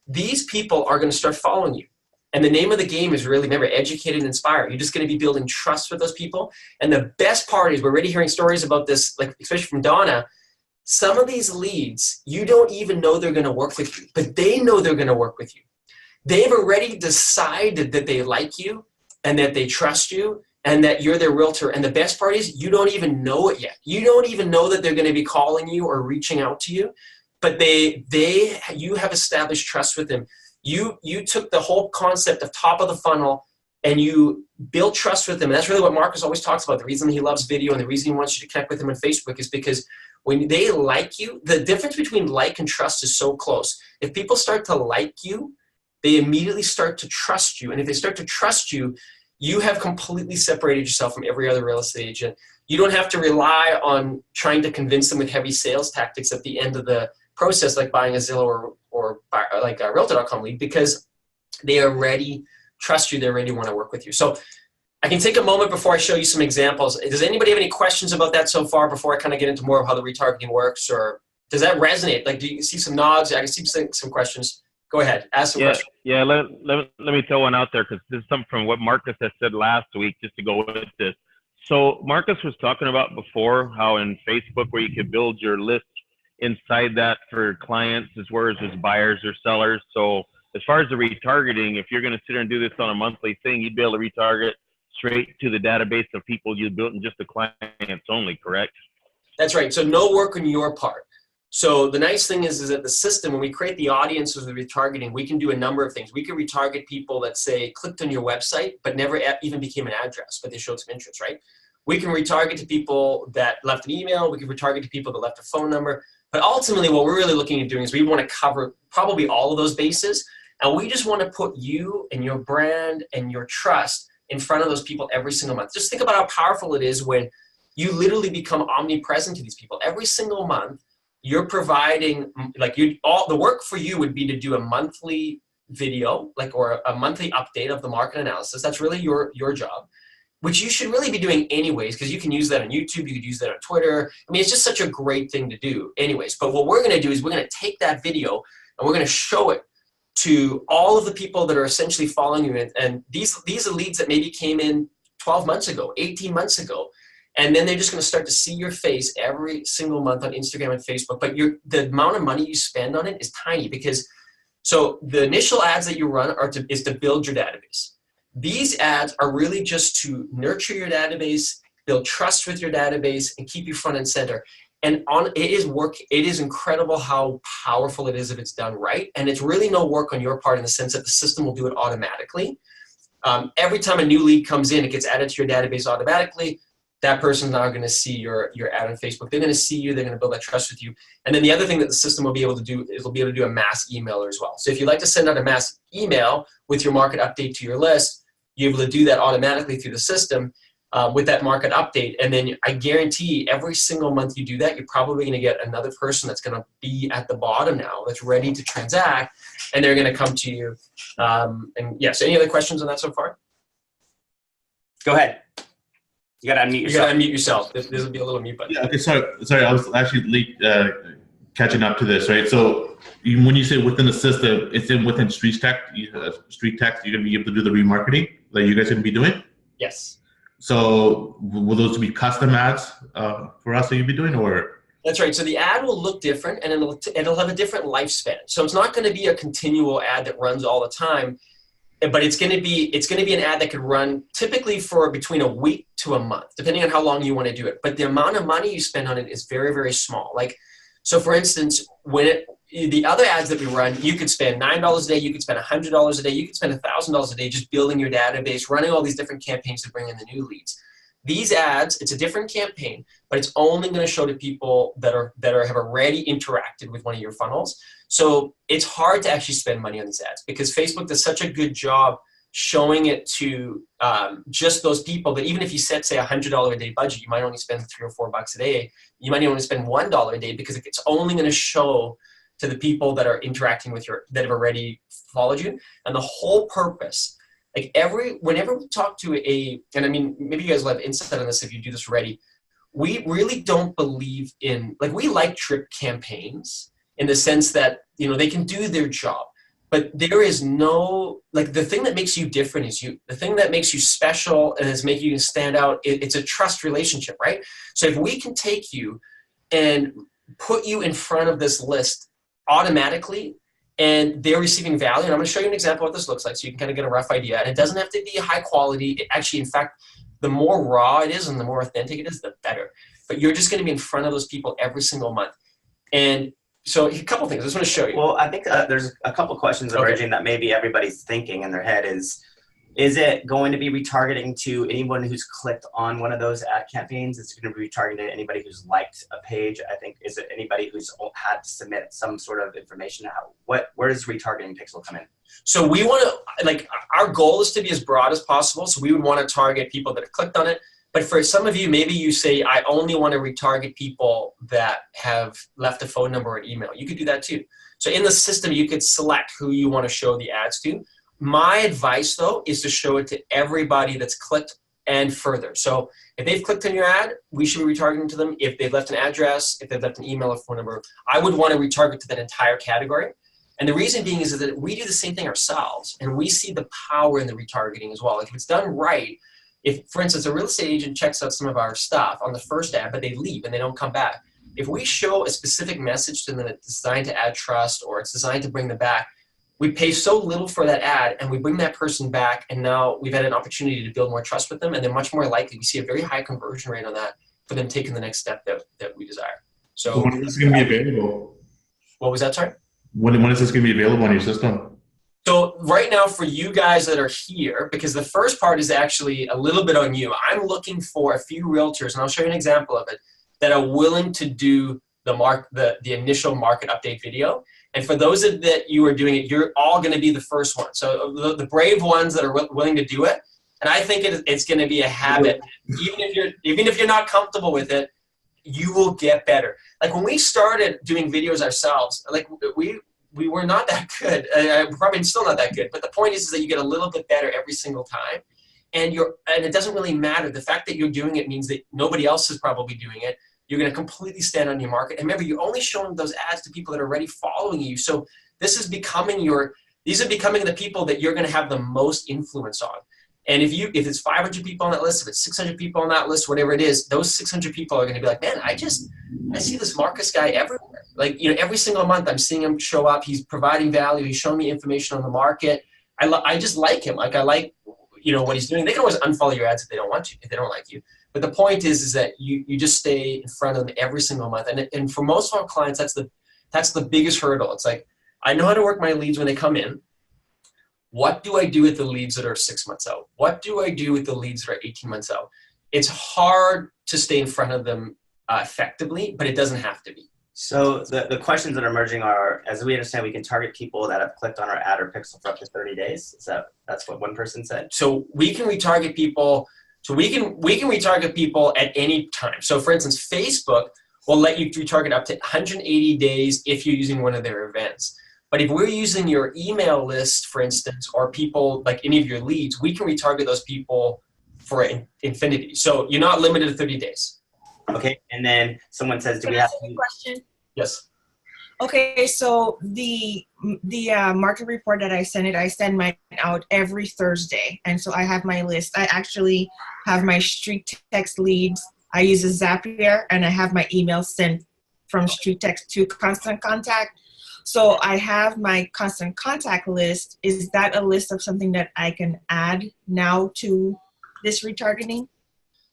these people are going to start following you. And the name of the game is really, remember, educate and inspire. You're just going to be building trust with those people. And the best part is we're already hearing stories about this, especially from Donna. Some of these leads, you don't even know they're going to work with you, but they know they're going to work with you. They've already decided that they like you and that they trust you and that you're their realtor. And the best part is you don't even know it yet. You don't even know that they're going to be calling you or reaching out to you, but you have established trust with them. You took the whole concept of top of the funnel and you build trust with them. And that's really what Marcus always talks about. The reason he loves video and the reason he wants you to connect with him on Facebook is because when they like you, the difference between like and trust is so close. If people start to like you, they immediately start to trust you. And if they start to trust you, you have completely separated yourself from every other real estate agent. You don't have to rely on trying to convince them with heavy sales tactics at the end of the process, like buying a Zillow or like a Realtor.com lead, because they already trust you. They already want to work with you. So I can take a moment before I show you some examples. Does anybody have any questions about that so far before I kind of get into more of how the retargeting works? Or does that resonate? Do you see some nods? I can see some questions. Go ahead. Ask some questions. Yeah, let me throw one out there because this is something from what Marcus has said last week, just to go with this. So Marcus was talking about before how in Facebook where you could build your list inside that for clients as well as buyers or sellers. So as far as the retargeting, if you're going to sit there and do this on a monthly thing, you'd be able to retarget straight to the database of people you built in just the clients only, correct? That's right. So no work on your part. So the nice thing is that the system, when we create the audience with the retargeting, we can do a number of things. We can retarget people that say clicked on your website, but never even became an address, but they showed some interest, right? We can retarget to people that left an email. We can retarget to people that left a phone number. But ultimately, what we're really looking at doing is we want to cover probably all of those bases. And we just want to put you and your brand and your trust in front of those people every single month. Just think about how powerful it is when you literally become omnipresent to these people. Every single month, you're providing, the work for you would be to do a monthly video, or a monthly update of the market analysis. That's really your job, which you should really be doing anyways, because you can use that on YouTube, you could use that on Twitter. I mean, it's just such a great thing to do anyways. But what we're gonna do is we're gonna take that video and we're gonna show it to all of the people that are essentially following you. And these are leads that maybe came in 12 months ago, 18 months ago. And then they're just going to start to see your face every single month on Instagram and Facebook. But the amount of money you spend on it is tiny because, so the initial ads that you run is to build your database. These ads are really just to nurture your database, build trust with your database, and keep you front and center. And it is incredible how powerful it is if it's done right. And it's really no work on your part in the sense that the system will do it automatically. Every time a new lead comes in, it gets added to your database automatically. That person's now going to see your ad on Facebook. They're going to see you. They're going to build that trust with you. And then the other thing that the system will be able to do is it'll be able to do a mass emailer as well. So if you'd like to send out a mass email with your market update to your list, you're able to do that automatically through the system with that market update. And then I guarantee every single month you do that, you're probably going to get another person that's going to be at the bottom now that's ready to transact, and they're going to come to you. And yes, any other questions on that so far? Go ahead. You gotta unmute yourself. You gotta unmute yourself. This will be a little mute button. Yeah. Okay. Sorry. I was actually catching up to this, right? So when you say within the system, it's within Street Text. Street Text, you're gonna be able to do the remarketing that you guys are gonna be doing. Yes. So will those be custom ads for us that you'll be doing, or? That's right. So the ad will look different, and it'll have a different lifespan. So it's not going to be a continual ad that runs all the time. But it's going to be an ad that could run typically for between a week to a month, depending on how long you want to do it. But the amount of money you spend on it is very, very small. So for instance, the other ads that we run, you could spend $9 a day, you could spend $100 a day, you could spend $1,000 a day just building your database, running all these different campaigns to bring in the new leads. These ads, it's a different campaign, but it's only going to show to people that have already interacted with one of your funnels. So it's hard to actually spend money on these ads because Facebook does such a good job showing it to just those people that even if you set, say, $100 a day budget, you might only spend $3 or $4 a day. You might only spend $1 a day because it's only going to show to the people that are interacting with that have already followed you. And the whole purpose, whenever we talk to and I mean, maybe you guys will have insight on this if you do this already, we really don't believe in, we like drip campaigns in the sense that, they can do their job, but there is no, the thing that makes you different is you. The thing that makes you special and is making you stand out, it's a trust relationship, right? So if we can take you and put you in front of this list automatically, and they're receiving value. And I'm going to show you an example of what this looks like so you can kind of get a rough idea. And it doesn't have to be high quality. In fact, the more raw it is and the more authentic it is, the better. But you're just going to be in front of those people every single month. And so a couple things I just want to show you. Well, I think there's a couple questions emerging that maybe everybody's thinking in their head is it going to be retargeting to anyone who's clicked on one of those ad campaigns? Is it going to be retargeting to anybody who's liked a page? I think, is it anybody who's had to submit some sort of information? Where does retargeting pixel come in? So we want to, our goal is to be as broad as possible. So we would want to target people that have clicked on it. But for some of you, maybe you say, I only want to retarget people that have left a phone number or an email. You could do that too. So in the system, you could select who you want to show the ads to. My advice, though, is to show it to everybody that's clicked and further. So if they've clicked on your ad, we should be retargeting to them. If they've left an address, if they've left an email or phone number, I would want to retarget to that entire category. And the reason being is that we do the same thing ourselves, and we see the power in the retargeting as well. If it's done right, if, for instance, a real estate agent checks out some of our stuff on the first ad, but they leave and they don't come back, if we show a specific message to them that's designed to add trust or it's designed to bring them back, we pay so little for that ad and we bring that person back, and now we've had an opportunity to build more trust with them, and they're much more likely. We see a very high conversion rate on that for them taking the next step that we desire. So when is this going to be available? What was that, sorry? When is this going to be available on your system? So right now for you guys that are here, because the first part is actually a little bit on you, I'm looking for a few realtors, and I'll show you an example of it, that are willing to do the initial market update video. And for those that you are doing it, you're all going to be the first one. So the brave ones that are willing to do it. And I think it's going to be a habit. Even if you're not comfortable with it, you will get better. Like when we started doing videos ourselves, like we were not that good. Probably still not that good. But the point is that you get a little bit better every single time. And it doesn't really matter. The fact that you're doing it means that nobody else is probably doing it. You're going to completely stand on your market. And remember, you're only showing those ads to people that are already following you. So this is becoming these are becoming the people that you're going to have the most influence on. And if it's 500 people on that list, if it's 600 people on that list, whatever it is, those 600 people are going to be like, man, I see this Marcus guy everywhere. Like, every single month I'm seeing him show up. He's providing value. He's showing me information on the market. I just like him. Like, I like, what he's doing. They can always unfollow your ads if they don't want you, if they don't like you. But the point is that you just stay in front of them every single month. And for most of our clients, that's the biggest hurdle. It's like, I know how to work my leads when they come in. What do I do with the leads that are 6 months out? What do I do with the leads that are 18 months out? It's hard to stay in front of them effectively, but it doesn't have to be. So the questions that are emerging are, as we understand, we can target people that have clicked on our ad or pixel for up to 30 days. That's what one person said? So we can retarget people. So we can retarget people at any time. So for instance, Facebook will let you retarget up to 180 days if you're using one of their events. But if we're using your email list, for instance, or people like any of your leads, we can retarget those people for infinity. So you're not limited to 30 days. Okay. And then someone says, do Can we I have ask a question? Yes. Okay, so the market report that I send mine out every Thursday, and so I have my list. I actually have my street text leads. I use a Zapier, and I have my email sent from street text to constant contact. So I have my constant contact list. Is that a list of something that I can add now to this retargeting?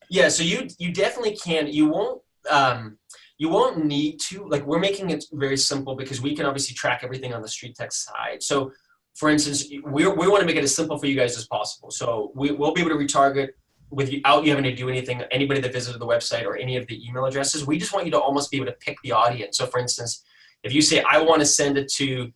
Yeah, so you definitely can. You won't need to. Like, we're making it very simple because we can obviously track everything on the street text side. So for instance, we want to make it as simple for you guys as possible. So we'll be able to retarget without you having to do anything, anybody that visited the website or any of the email addresses. We just want you to almost be able to pick the audience. So for instance, if you say, I want to send it to,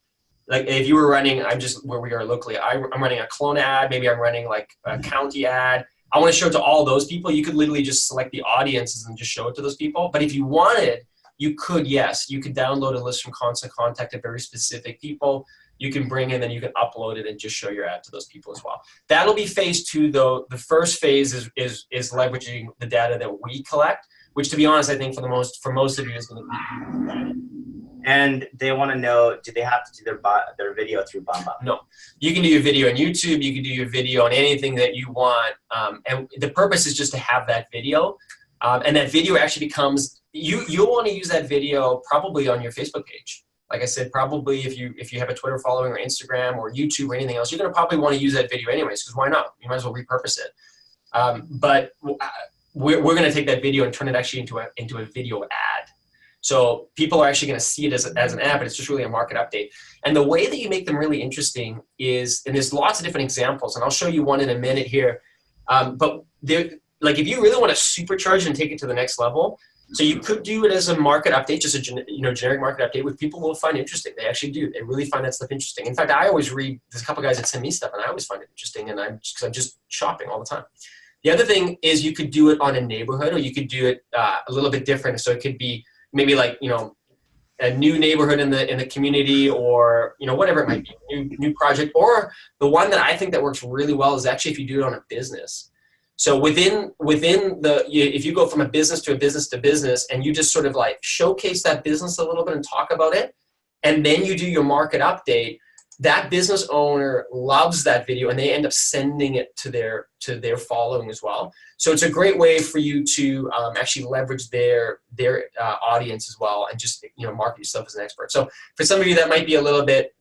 like, if you were running, I'm just where we are locally, I'm running a Kelowna ad, maybe I'm running like a county ad. I want to show it to all those people. You could literally just select the audiences and just show it to those people. But if you wanted, you could, yes, you could download a list from Constant Contact of very specific people. You can bring in, then you can upload it and just show your ad to those people as well. That'll be phase 2, though. The first phase is leveraging the data that we collect, which, to be honest, I think for most of you is going to be. And they want to know, do they have to do their video through BombBomb? No. You can do your video on YouTube. You can do your video on anything that you want. And the purpose is just to have that video. And that video actually becomes, you'll want to use that video probably on your Facebook page. Like I said, probably if you have a Twitter following or Instagram or YouTube or anything else, you're going to probably want to use that video anyways, because why not? You might as well repurpose it. But we're going to take that video and turn it actually into a video ad. So people are actually going to see it as an ad, but it's just really a market update. And the way that you make them really interesting is, and there's lots of different examples, and I'll show you one in a minute here. But like, if you really want to supercharge and take it to the next level, so you could do it as a market update, just a generic market update, which people will find interesting. They actually do. They really find that stuff interesting. In fact, I always read, there's a couple guys that send me stuff, and I always find it interesting, and because I'm just shopping all the time. The other thing is you could do it on a neighborhood, or you could do it a little bit different. So it could be maybe like, a new neighborhood in the community, or whatever it might be, new project. Or the one that I think that works really well is actually if you do it on a business. So within if you go from a business to business, and you just sort of like showcase that business a little bit and talk about it, and then you do your market update, that business owner loves that video and they end up sending it to their following as well. So it's a great way for you to actually leverage their audience as well, and just, you know, market yourself as an expert. So for some of you that might be a little bit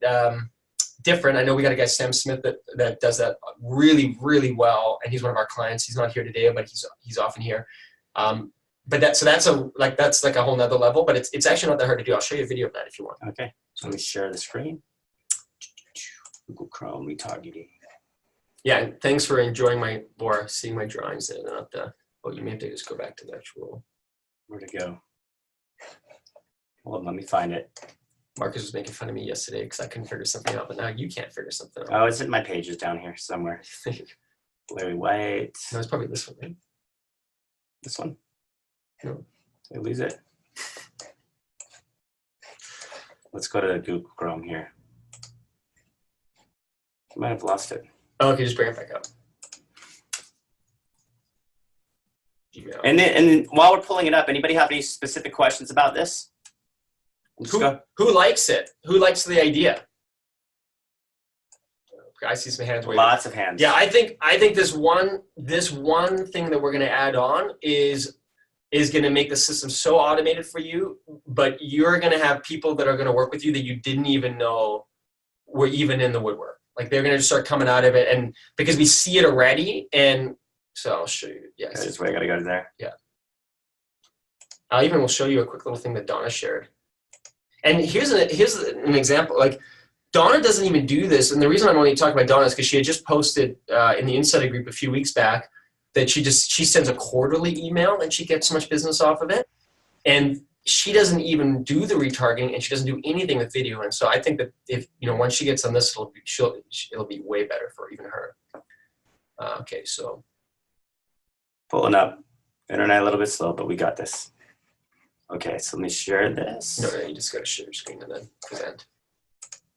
different. I know we got a guy, Sam Smith, that does that really, really well, and he's one of our clients. He's not here today, but he's often here. But that's like a whole nother level, but it's actually not that hard to do. I'll show you a video of that if you want. Okay, so let me share the screen. Google Chrome retargeting. Yeah, and thanks for enjoying seeing my drawings and not the, oh, you may have to just go back to the actual. Where'd it go? Hold on, let me find it. Marcus was making fun of me yesterday because I couldn't figure something out, but now you can't figure something out. Oh, it's in my pages down here somewhere. Larry White. No, it's probably this one, right? This one? No. Did I lose it? Let's go to Google Chrome here. I might have lost it. Oh, okay, just bring it back up. Gmail. And then while we're pulling it up, anybody have any specific questions about this? Who likes it? Who likes the idea? I see some hands waving. Lots of hands. Yeah, I think this one thing that we're going to add on is going to make the system so automated for you, but you're going to have people that are going to work with you that you didn't even know were even in the woodwork. Like, they're going to just start coming out of it, and because we see it already. And so I'll show you. Yeah, okay, that's where I got to go to there. Yeah. I even will show you a quick little thing that Donna shared. And here's an example. Like, Donna doesn't even do this, and the reason I'm only talking about Donna is because she had just posted in the Insider group a few weeks back that she sends a quarterly email and she gets so much business off of it, and she doesn't even do the retargeting, and she doesn't do anything with video. And so I think that if, you know, once she gets on this, it'll be way better for even her. Okay, so pulling up. Internet a little bit slow, but we got this. Okay, so let me share this. No, you just got to share your screen and then present.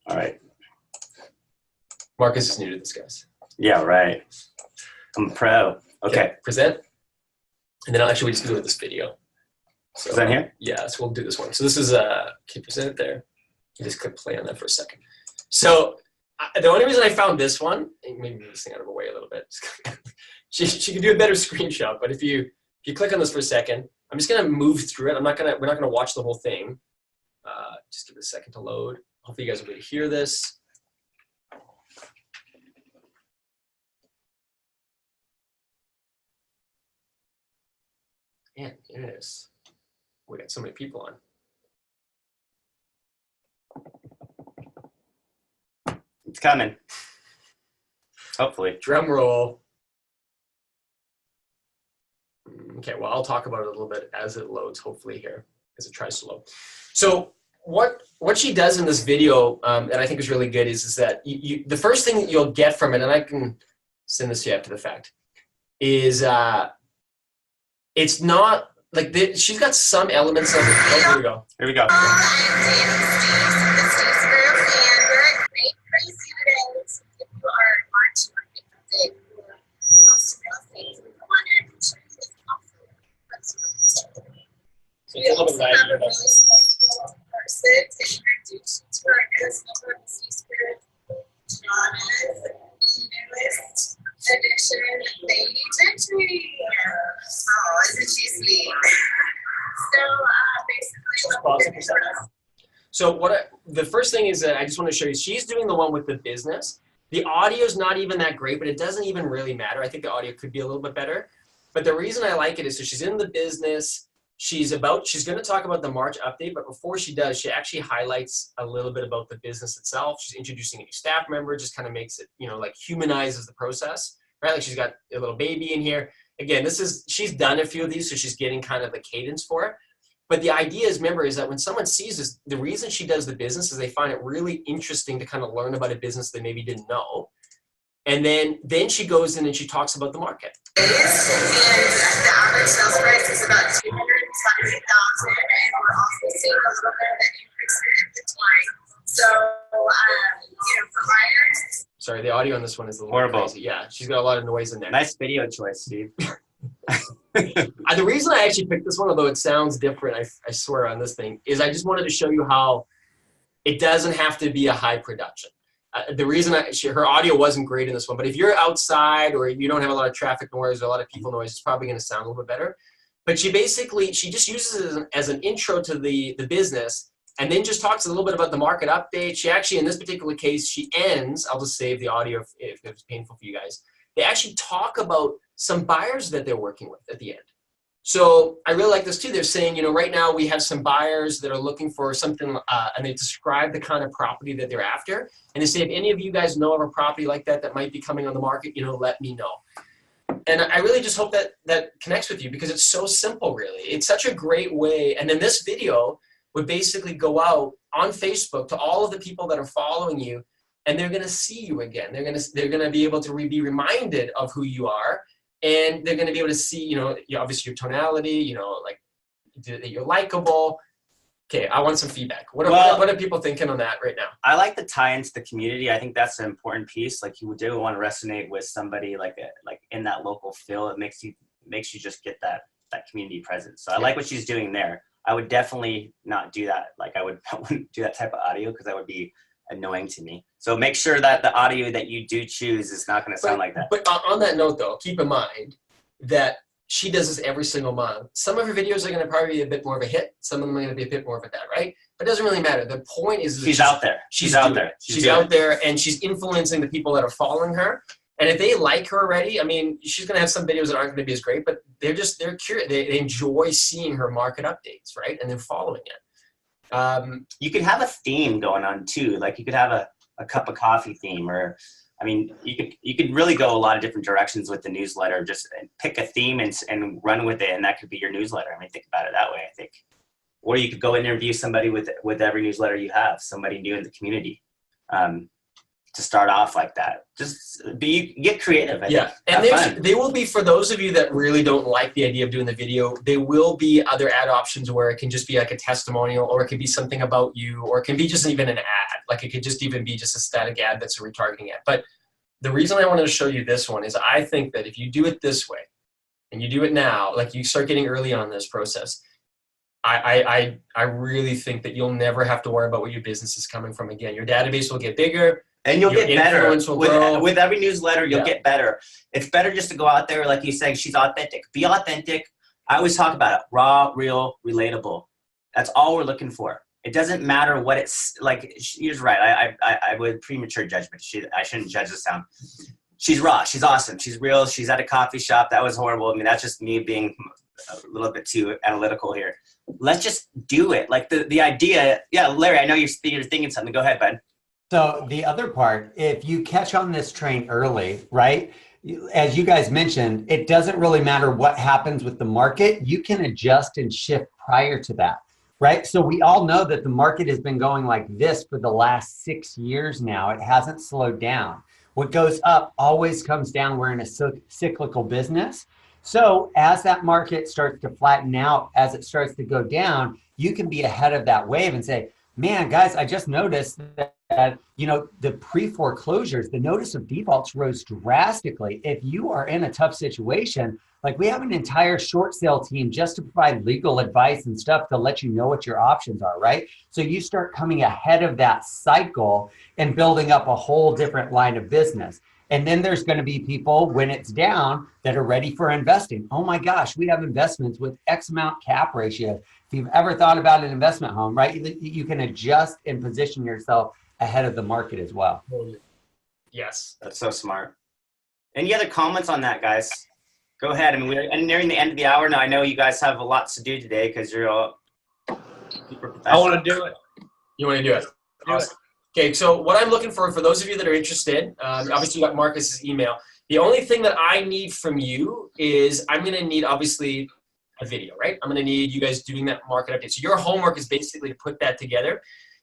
All right. Marcus is new to this, guys. Yeah, right. I'm a pro. Okay. Present. And then we just do this video. So, is that here? Yeah, so we'll do this one. So this is, can you present it there? You just click play on that for a second. So the only reason I found this one, maybe move this thing out of the way a little bit. she can do a better screenshot, but if you click on this for a second, I'm just gonna move through it. We're not gonna watch the whole thing. Just give it a second to load. Hopefully you guys will be able to hear this. Man, here it is. We got so many people on. It's coming. Hopefully. Drum roll. Okay, well, I'll talk about it a little bit as it loads, hopefully here, as it tries to load. So what she does in this video that I think is really good is that the first thing that you'll get from it, and I can send this to you after the fact, is it's not like she's got some elements of it. Oh, here we go. Here we go. So it's a little bit laggy, but so the first thing is that I just want to show you, she's doing the one with the business. The audio is not even that great, but it doesn't even really matter. I think the audio could be a little bit better. But the reason I like it is so she's in the business. She's going to talk about the March update, but before she does, she actually highlights a little bit about the business itself. She's introducing a new staff member, just kind of makes it, you know, like humanizes the process, right? Like she's got a little baby in here. Again, she's done a few of these, so she's getting kind of the cadence for it. But the idea is, remember, is that when someone sees this, the reason she does the business is they find it really interesting to kind of learn about a business they maybe didn't know. And then she goes in and she talks about the market. And the average sales price is about $220,000, and we're also seeing a little bit of an increase in inventory. So, for buyers. Sorry, the audio on this one is a little horrible. Crazy. Yeah, she's got a lot of noise in there. Nice video choice, Steve. The reason I actually picked this one, although it sounds different, I swear on this thing, is I just wanted to show you how it doesn't have to be a high production. The reason her audio wasn't great in this one, but if you're outside or you don't have a lot of traffic noise or a lot of people noise, it's probably going to sound a little bit better. But she just uses it as an intro to the business, and then just talks a little bit about the market update. She actually, in this particular case, she ends, I'll just save the audio if it's painful for you guys. They actually talk about some buyers that they're working with at the end. So I really like this too. They're saying, right now we have some buyers that are looking for something, and they describe the kind of property that they're after. And they say, if any of you guys know of a property like that might be coming on the market, let me know. And I really just hope that connects with you, because it's so simple, really. It's such a great way. And then this video would basically go out on Facebook to all of the people that are following you, and they're going to see you again. They're going to be able to be reminded of who you are. And they're going to be able to see, obviously your tonality, like that you're likable. Okay, I want some feedback. What are people thinking on that right now? I like the tie into the community. I think that's an important piece. Like, you do want to resonate with somebody like in that local feel. It makes you just get that community presence. So I like what she's doing there. I would definitely not do that. Like, I wouldn't do that type of audio, because that would be annoying to me. So make sure that the audio that you do choose is not going to sound like that. But on that note, though, keep in mind that she does this every single month. Some of her videos are going to probably be a bit more of a hit. Some of them are going to be a bit more of a that, right? But it doesn't really matter. The point is she's out there. She's out there. She's out there, and she's influencing the people that are following her. And if they like her already, I mean, she's going to have some videos that aren't going to be as great, but they're curious. They enjoy seeing her market updates, right? And they're following it. You could have a theme going on too. Like, you could have a cup of coffee theme, or, I mean, you could really go a lot of different directions with the newsletter. Just pick a theme and run with it, and that could be your newsletter. I mean, think about it that way, I think. Or you could go interview somebody with every newsletter you have, somebody new in the community, to start off like that. Just get creative. Yeah, and they will be, for those of you that really don't like the idea of doing the video, there will be other ad options where it can just be like a testimonial, or it could be something about you, or it can be just even an ad. Like, it could just even be just a static ad that's a retargeting ad. But the reason I wanted to show you this one is I think that if you do it this way, and you do it now, like you start getting early on this process, I really think that you'll never have to worry about where your business is coming from again. Your database will get bigger. And you'll get better. With every newsletter, you'll get better. It's better just to go out there, like you said, she's authentic. Be authentic. I always talk about it. Raw, real, relatable. That's all we're looking for. It doesn't matter what it's like. She's right. I would premature judgment. I shouldn't judge the sound. She's raw. She's awesome. She's real. She's at a coffee shop. That was horrible. I mean, that's just me being a little bit too analytical here. Let's just do it. Like the idea. Yeah, Larry, I know you're thinking something. Go ahead, bud. So the other part, if you catch on this train early, right, as you guys mentioned, it doesn't really matter what happens with the market. You can adjust and shift prior to that, right? So we all know that the market has been going like this for the last 6 years now. It hasn't slowed down. What goes up always comes down. We're in a cyclical business. So as that market starts to flatten out, as it starts to go down, you can be ahead of that wave and say, man, guys, I just noticed that, the pre-foreclosures, the notice of defaults rose drastically. If you are in a tough situation, like, we have an entire short sale team just to provide legal advice and stuff to let you know what your options are, right? So you start coming ahead of that cycle and building up a whole different line of business. And then there's going to be people, when it's down, that are ready for investing. Oh my gosh, we have investments with X amount cap ratio. If you've ever thought about an investment home, right, you can adjust and position yourself ahead of the market as well. Yes. That's so smart. Any other comments on that, guys? Go ahead. I mean, we're nearing the end of the hour now. I know you guys have a lot to do today because you're all super professional. I want to do it. You want to do it? Awesome. Okay, so what I'm looking for those of you that are interested, obviously you got Marcus's email. The only thing that I need from you is I'm going to need, obviously, a video, right? I'm going to need you guys doing that market update. So your homework is basically to put that together.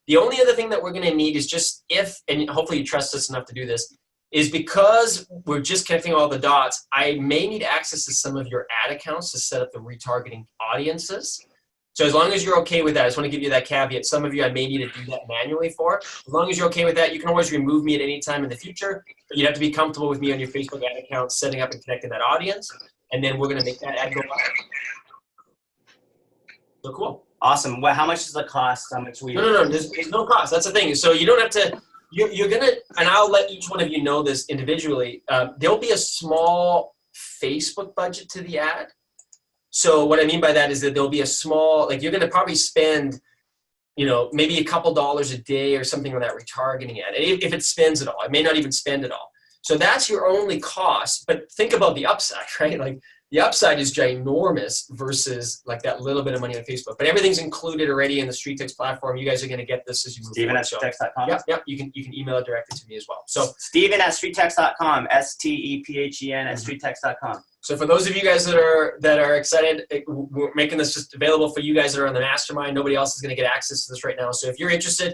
The only other thing that we're going to need is just and hopefully you trust us enough to do this, is because we're just connecting all the dots, I may need access to some of your ad accounts to set up the retargeting audiences. So as long as you're okay with that, I just want to give you that caveat. Some of you I may need to do that manually for. As long as you're okay with that, you can always remove me at any time in the future. But you have to be comfortable with me on your Facebook ad account, setting up and connecting that audience. And then we're going to make that ad go live. So cool. Awesome. Well, how much does it cost? How much No. There's no cost. That's the thing. So you don't have to you're gonna, and I'll let each one of you know this individually. There'll be a small Facebook budget to the ad. So what I mean by that is that there'll be a small, like you're gonna probably spend, maybe a couple dollars a day or something on that retargeting ad. If it spends at all, it may not even spend at all. So that's your only cost. But think about the upside, right? Like the upside is ginormous versus like that little bit of money on Facebook. But everything's included already in the StreetText platform. You guys are going to get this as you move Steven forward. at StreetText.com. Yep. You can email it directly to me as well. So Steven at StreetText.com. STEPHEN at StreetText.com. So for those of you guys that are excited, we're making this just available for you guys that are on the Mastermind. Nobody else is going to get access to this right now. So if you're interested,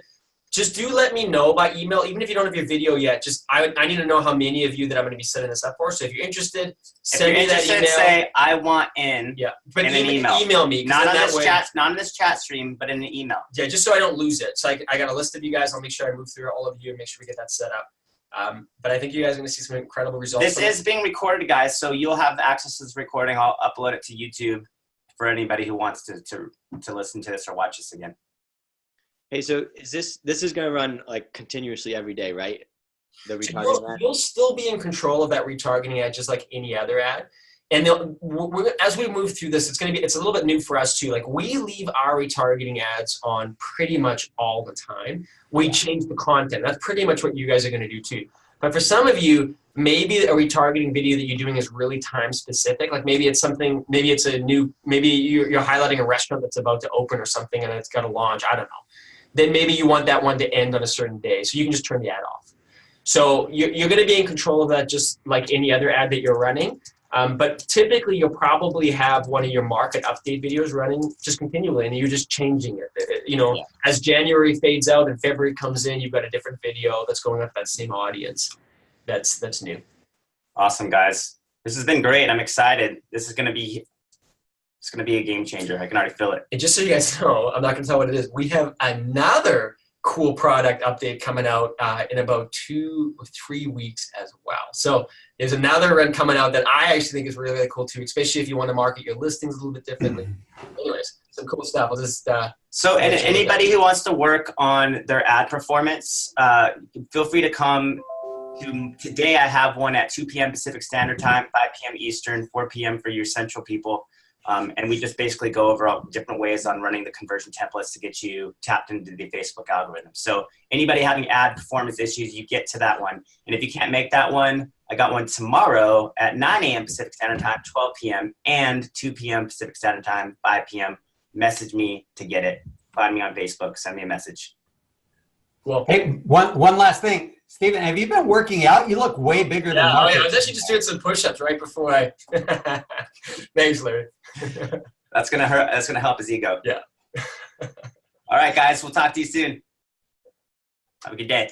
just do let me know by email. Even if you don't have your video yet, I need to know how many of you that I'm going to be setting this up for. So if you're interested, send me that email. Say I want in. Yeah, but in an email. Email me. Not on this chat stream, but in an email. Yeah, just so I don't lose it. So I got a list of you guys. I'll make sure I move through all of you and make sure we get that set up. But I think you guys are going to see some incredible results. This is being recorded, guys, so you'll have access to this recording. I'll upload it to YouTube for anybody who wants to listen to this or watch this again. Hey, so this is going to run like continuously every day, right? The retargeting ad? You'll still be in control of that retargeting ad just like any other ad. And as we move through this, it's a little bit new for us too. Like we leave our retargeting ads on pretty much all the time. We change the content. That's pretty much what you guys are going to do too. But for some of you, maybe a retargeting video that you're doing is really time specific. Like maybe it's something, maybe it's maybe you're highlighting a restaurant that's about to open or something and it's got to launch. I don't know. Then maybe you want that one to end on a certain day. So you can just turn the ad off. So you're going to be in control of that just like any other ad that you're running. But typically you'll probably have one of your market update videos running just continually and you're just changing it. As January fades out and February comes in, you've got a different video that's going up that same audience. That's new. Awesome, guys. This has been great. I'm excited. This is going to be a game changer. I can already feel it. And just so you guys know, I'm not going to tell what it is. We have another cool product update coming out in about 2 or 3 weeks as well. So there's another one coming out that I actually think is really, really cool too, especially if you want to market your listings a little bit differently. Anyways, some cool stuff. I'll just so anybody who wants to work on their ad performance, feel free to come. Today I have one at 2 p.m. Pacific Standard Time, 5 p.m. Eastern, 4 p.m. for your central people. And we just basically go over all different ways on running the conversion templates to get you tapped into the Facebook algorithm. So anybody having ad performance issues, you get to that one. And if you can't make that one, I got one tomorrow at 9 a.m. Pacific Standard Time, 12 p.m. and 2 p.m. Pacific Standard Time, 5 p.m. Message me to get it. Find me on Facebook. Send me a message. Well, hey, one last thing. Steven, have you been working out? You look way bigger than Marcus. Yeah, I was actually just doing some push-ups right before I. Thanks, Larry. That's gonna hurt. That's gonna help his ego. Yeah. All right, guys. We'll talk to you soon. Have a good day.